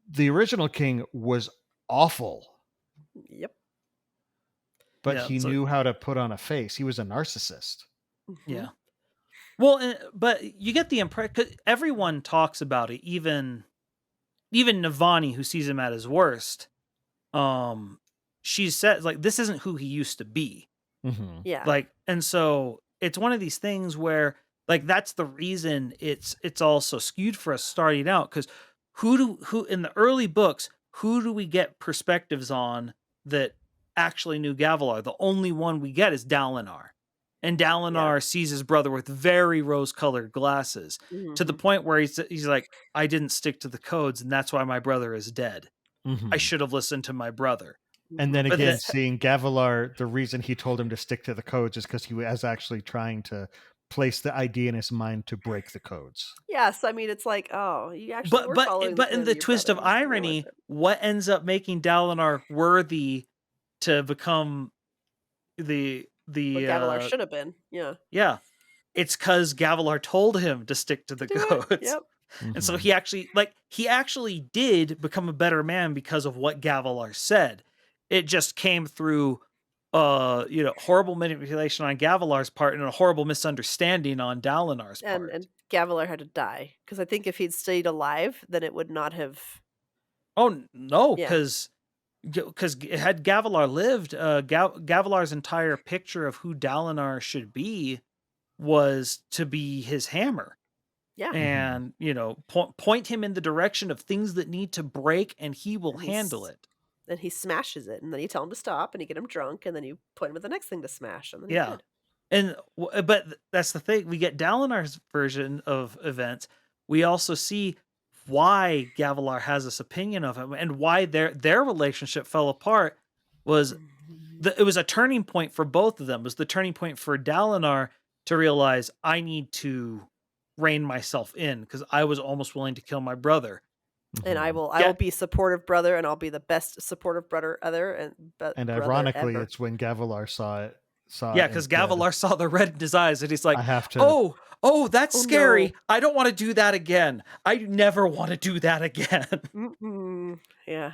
B: the original king was awful,
C: Yep.
B: but
D: Yeah,
B: he
D: so-
B: knew how to put on a face. He was a narcissist.
C: Mhm.
D: yeah. Well, but you get the impression because everyone talks about it, even Navani, who sees him at his worst. She says like this isn't who he used to be.
B: Mhm.
C: Yeah.
D: Like, and so it's one of these things where like that's the reason it's also skewed for us starting out because who in the early books who do we get perspectives on that actually knew Gavilar? The only one we get is Dalinar. And Dalinar sees his brother with very rose-colored glasses to the
C: Mhm.
D: point where he's like, I didn't stick to the codes, and that's why my brother is dead. I
B: Mhm.
D: should have listened to my brother.
B: And then
D: But
B: again,
D: that-
B: seeing Gavilar, the reason he told him to stick to the codes is because he was actually trying to place the idea in his mind to break the codes.
C: Yes, I mean, it's like, oh, you actually were following
D: but
C: the
D: in
C: command
D: the
C: of your
D: twist
C: brother,
D: of
C: you just didn't realize
D: irony,
C: it.
D: what ends up making Dalinar worthy to become
C: What
D: the
C: Gavilar should have been. Yeah.
D: yeah, it's because Gavilar told him to stick to the
C: Do it.
D: codes.
C: Yep.
D: And so
B: Mhm.
D: he actually did become a better man because of what Gavilar said. It just came through horrible manipulation on Gavilar's part and a horrible misunderstanding on Dalinar's part.
C: And Gavilar had to die because I think if he'd stayed alive, then it would not have.
D: Oh no,
C: Yeah.
D: because had Gavilar lived, Gavilar's entire picture of who Dalinar should be was to be his hammer.
C: Yeah.
D: And point him in the direction of things that need to break, and he will
C: And
D: handle it.
C: And he smashes it, and then you tell him to stop, and you get him drunk, and then you point him at the next thing to smash, and then he's
D: Yeah.
C: good.
D: And but that's the thing, we get Dalinar's version of events. We also see why Gavilar has this opinion of him and why their relationship fell apart. Was it was a turning point for both of them. It was the turning point for Dalinar to realize, I need to rein myself in because I was almost willing to kill my brother.
C: And I
B: Mhm.
C: will be supportive brother, and I'll be the best supportive brother ever.
B: And
C: brother
B: ironically,
C: ever.
B: it's when Gavilar saw it.
D: Yeah, because Gavilar saw the red in his eyes, and he's like,
B: I have to.
D: "Oh, that's
C: Oh,
D: scary.
C: no.
D: I don't want to do that again. I never want to do that again."
C: Yeah.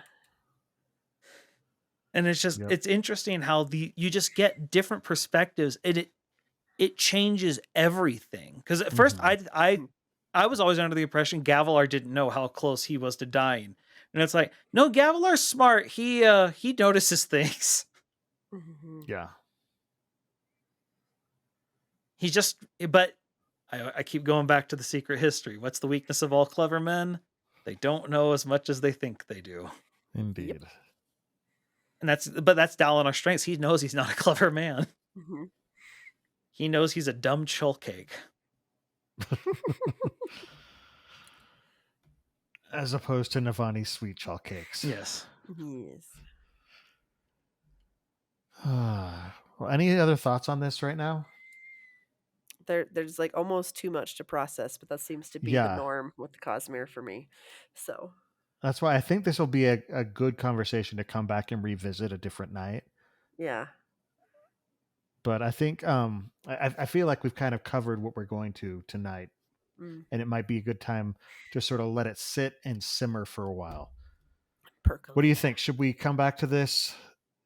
D: And it's just
B: Yep.
D: it's interesting how you just get different perspectives, and it changes everything. Because at first,
B: Mhm.
D: I was always under the impression Gavilar didn't know how close he was to dying, and it's like, no, Gavilar's smart. He notices things.
B: Yeah.
D: He just, but I keep going back to the secret history. What's the weakness of all clever men? They don't know as much as they think they do.
B: Indeed.
D: And that's Dalinar's strengths. He knows he's not a clever man. He knows he's a dumb chill cake.
B: As opposed to Navani's sweet chalk cakes.
D: Yes.
C: Yes.
B: Well, any other thoughts on this right now?
C: There's like almost too much to process, but that seems to be the norm with the Cosmere for me. So
B: that's why I think this will be a good conversation to come back and revisit a different night.
C: Yeah.
B: But I think I feel like we've kind of covered what we're going to tonight. And it might be a good time to sort of let it sit and simmer for a while.
C: Percolate.
B: What do you think? Should we come back to this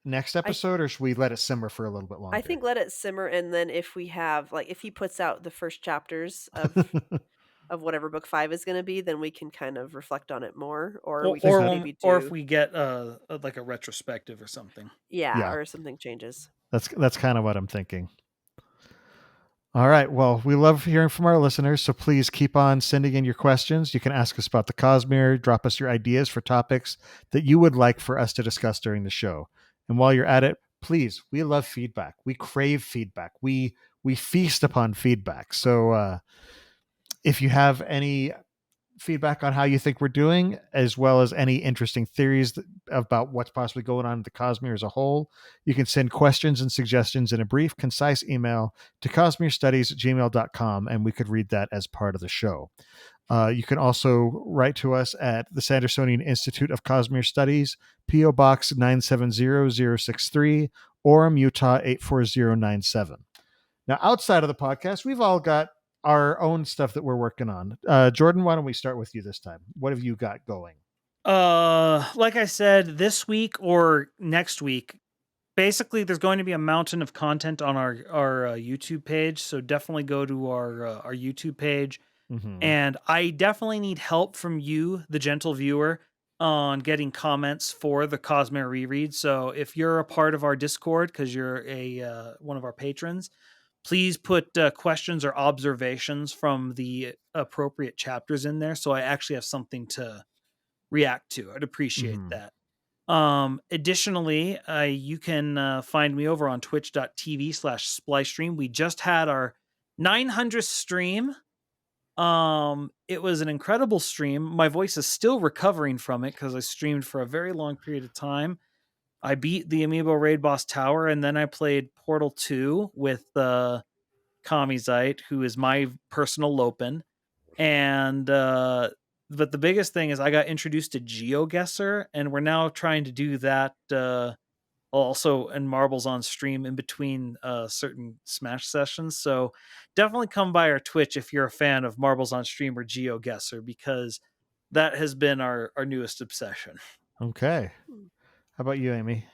B: next episode, or should we let it simmer for a little bit longer?
C: I think let it simmer, and then if we have, like, if he puts out the first chapters of whatever book 5 is going to be, then we can kind of reflect on it more, or we can maybe do,
D: or if we get like a retrospective or something.
C: Yeah, or something changes.
B: That's kind of what I'm thinking. All right. Well, we love hearing from our listeners, so please keep on sending in your questions. You can ask us about the Cosmere, drop us your ideas for topics that you would like for us to discuss during the show. And while you're at it, please, we love feedback. We crave feedback. We feast upon feedback. So if you have any feedback on how you think we're doing, as well as any interesting theories about what's possibly going on in the Cosmere as a whole, you can send questions and suggestions in a brief, concise email to cosmerestudies@gmail.com, and we could read that as part of the show. You can also write to us at the Sandersonian Institute of Cosmere Studies, P.O. Box 970063, Orem, Utah 84097. Now, outside of the podcast, we've all got our own stuff that we're working on. Jordan, why don't we start with you this time? What have you got going?
D: Like I said, this week or next week, basically there's going to be a mountain of content on our YouTube page. So definitely go to our YouTube page. And I definitely need help from you, the gentle viewer, on getting comments for the Cosmere reread. So if you're a part of our Discord, because you're one of our patrons, please put questions or observations from the appropriate chapters in there, so I actually have something to react to. I'd appreciate that. Additionally, you can find me over on twitch.tv/splicestream. We just had our 900th stream. It was an incredible stream. My voice is still recovering from it because I streamed for a very long period of time. I beat the Amiibo Raid Boss Tower, and then I played Portal 2 with Kamizite, who is my personal Lopen. And but the biggest thing is I got introduced to GeoGuessr, and we're now trying to do that also in Marbles on stream in between certain Smash sessions. So definitely come by our Twitch if you're a fan of Marbles on stream or GeoGuessr, because that has been our newest obsession.
B: Okay. How about you, Amy?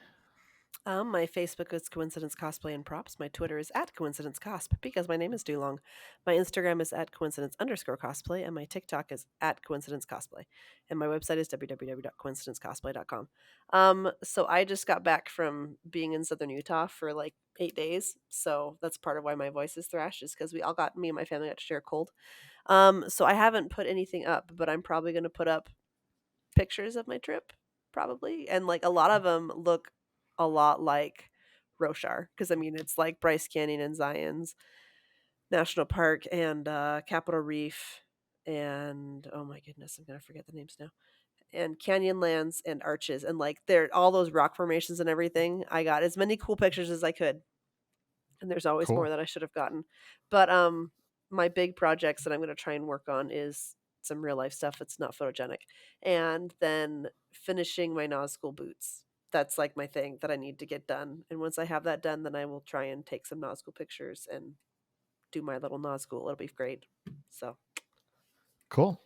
C: My Facebook is Coincidence Cosplay and Props. My Twitter is @CoincidenceCosp because my name is too long. My Instagram is @coincidence_cosplay, and my TikTok is @coincidencecosplay. And my website is www.coincidencecosplay.com. So I just got back from being in Southern Utah for like 8 days. So that's part of why my voice is thrashed, is because me and my family got to share a cold. So I haven't put anything up, but I'm probably going to put up pictures of my trip, probably. And like a lot of them look a lot like Roshar, because I mean it's like Bryce Canyon and Zion's National Park and Capitol Reef and oh my goodness, I'm gonna forget the names now. And Canyonlands and Arches, and like they're all those rock formations and everything. I got as many cool pictures as I could, and there's always
B: Cool.
C: more that I should have gotten. But my big projects that I'm going to try and work on is some real life stuff that's not photogenic, and then finishing my Nazgul boots. That's like my thing that I need to get done. And once I have that done, then I will try and take some Nazgul pictures and do my little Nazgul. It'll be great. So
B: Cool.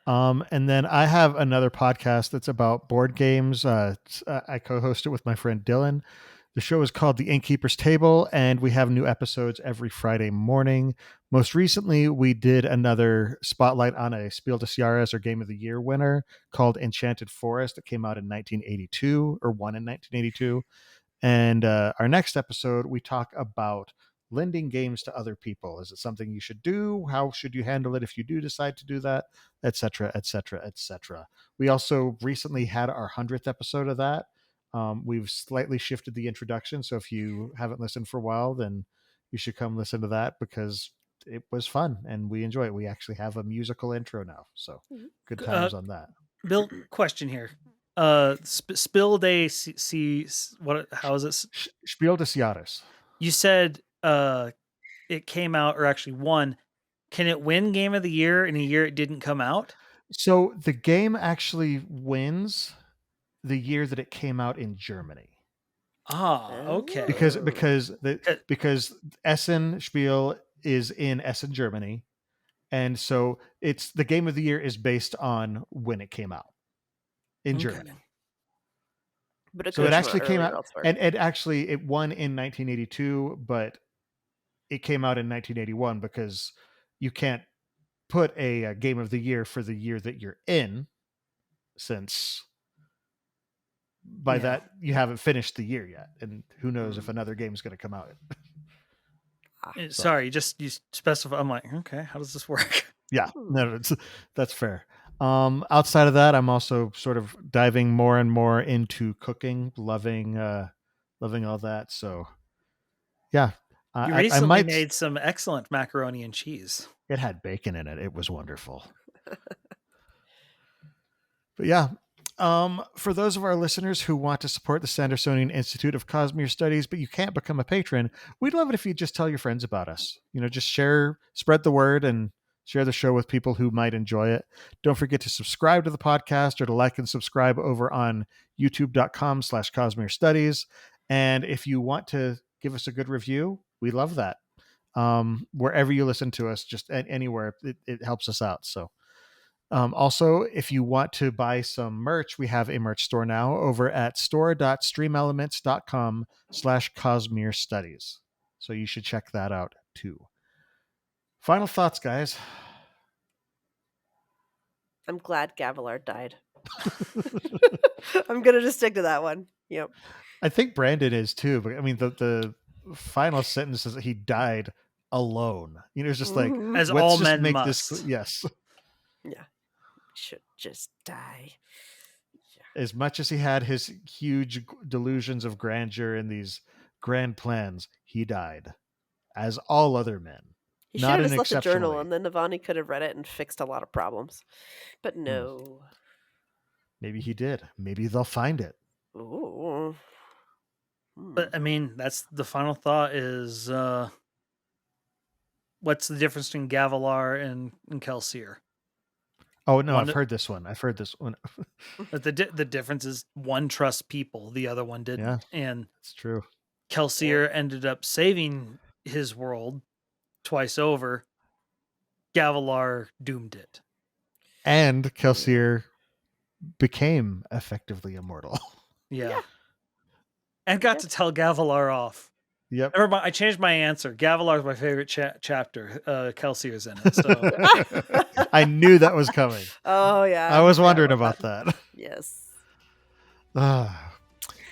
B: And then I have another podcast that's about board games. I co-host it with my friend Dylan. The show is called The Innkeeper's Table, and we have new episodes every Friday morning. Most recently, we did another spotlight on a Spiel des Jahres or Game of the Year winner called Enchanted Forest that came out in 1982 or won in 1982. And our next episode, we talk about lending games to other people. Is it something you should do? How should you handle it if you do decide to do that? Etc. Etc. Etc. We also recently had our 100th episode of that. We've slightly shifted the introduction, so if you haven't listened for a while, then you should come listen to that because it was fun and we enjoy it. We actually have a musical intro now, so good times on that.
D: Bill, question here. Spill Day what? How is it?
B: Spiel des Jahres.
D: You said it came out or actually won. Can it win Game of the Year in a year it didn't come out?
B: So the game actually wins the year that it came out in Germany.
D: Okay.
B: Because Essen Spiel is in Essen, Germany, and so it's the Game of the Year is based on when it came out in Germany.
C: but
B: So it actually came out, and it won in 1982, but it came out in 1981 because you can't put a Game of the Year for the year that you're in, since by that you haven't finished the year yet, and who knows if another game's going to come out.
D: Sorry, you specify. I'm like, okay, how does this work?
B: Yeah, no, that's fair. Outside of that, I'm also sort of diving more and more into cooking, loving all that. So, yeah,
D: you recently made some excellent macaroni and cheese.
B: It had bacon in it. It was wonderful. But yeah, for those of our listeners who want to support the Sandersonian Institute of Cosmere Studies, but you can't become a patron, we'd love it if you just tell your friends about us. Just spread the word and share the show with people who might enjoy it. Don't forget to subscribe to the podcast or to like and subscribe over on youtube.com/Cosmere Studies. And if you want to give us a good review, we love that. Wherever you listen to us, just anywhere, it helps us out. So. Also, if you want to buy some merch, we have a merch store now over at store.streamelements.com/Cosmere Studies. So you should check that out too. Final thoughts, guys.
C: I'm glad Gavilar died. I'm going to just stick to that one. Yep.
B: I think Brandon is too, but I mean, the final sentence is that he died alone. It's just like,
D: as all men
B: make
D: must.
B: Yes.
C: Yeah. Should just die.
B: Yeah. As much as he had his huge delusions of grandeur and these grand plans, he died, as all other men.
C: He should have just left a journal, and then Navani could have read it and fixed a lot of problems. But no.
B: Maybe he did. Maybe they'll find it.
C: Ooh.
D: But I mean, that's the final thought is what's the difference between Gavilar and Kelsear?
B: Oh no,
D: One
B: I've
D: to-
B: heard this one. I've heard this one.
D: But the difference is one trusts people, the other one didn't.
B: Yeah.
D: And
B: It's true.
D: Kelsear ended up saving his world twice over. Gavilar doomed it.
B: And Kelsear became effectively immortal.
D: Yeah. And got to tell Gavilar off.
B: Yep.
D: Never mind, I changed my answer. Gavilar is my favorite chapter. Kelsear's in it. So
B: I knew that was coming.
C: Oh yeah.
B: I was wondering about that.
C: Yes.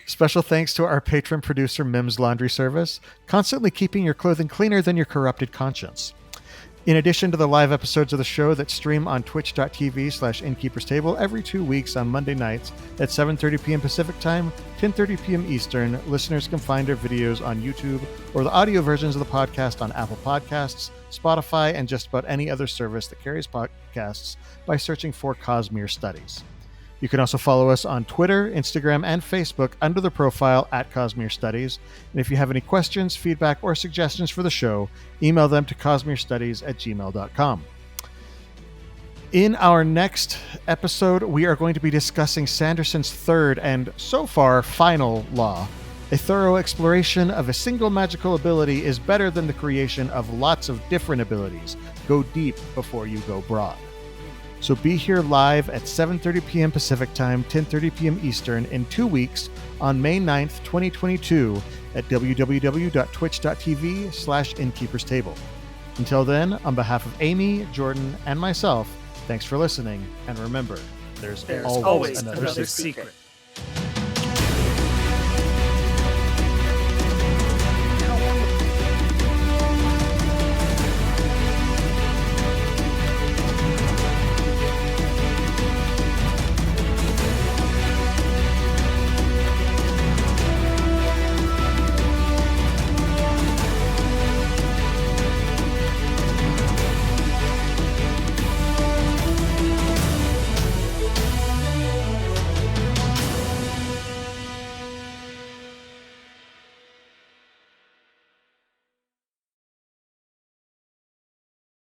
B: Special thanks to our patron producer, Mim's Laundry Service, constantly keeping your clothing cleaner than your corrupted conscience. In addition to the live episodes of the show that stream on twitch.tv/Innkeeper's Table every 2 weeks on Monday nights at 7:30 p.m. Pacific Time, 10:30 p.m. Eastern, listeners can find our videos on YouTube or the audio versions of the podcast on Apple Podcasts, Spotify, and just about any other service that carries podcasts by searching for Cosmere Studies. You can also follow us on Twitter, Instagram, and Facebook under the profile @Cosmere Studies. And if you have any questions, feedback, or suggestions for the show, email them to cosmerestudies@gmail.com. In our next episode, we are going to be discussing Sanderson's third and, so far, final law. A thorough exploration of a single magical ability is better than the creation of lots of different abilities. Go deep before you go broad. So be here live at 7:30 p.m. Pacific Time, 10:30 p.m. Eastern in 2 weeks on May 9th, 2022 at www.twitch.tv/Innkeeper's Table. Until then, on behalf of Amy, Jordan, and myself, thanks for listening. And remember, there's always another secret.
D: secret.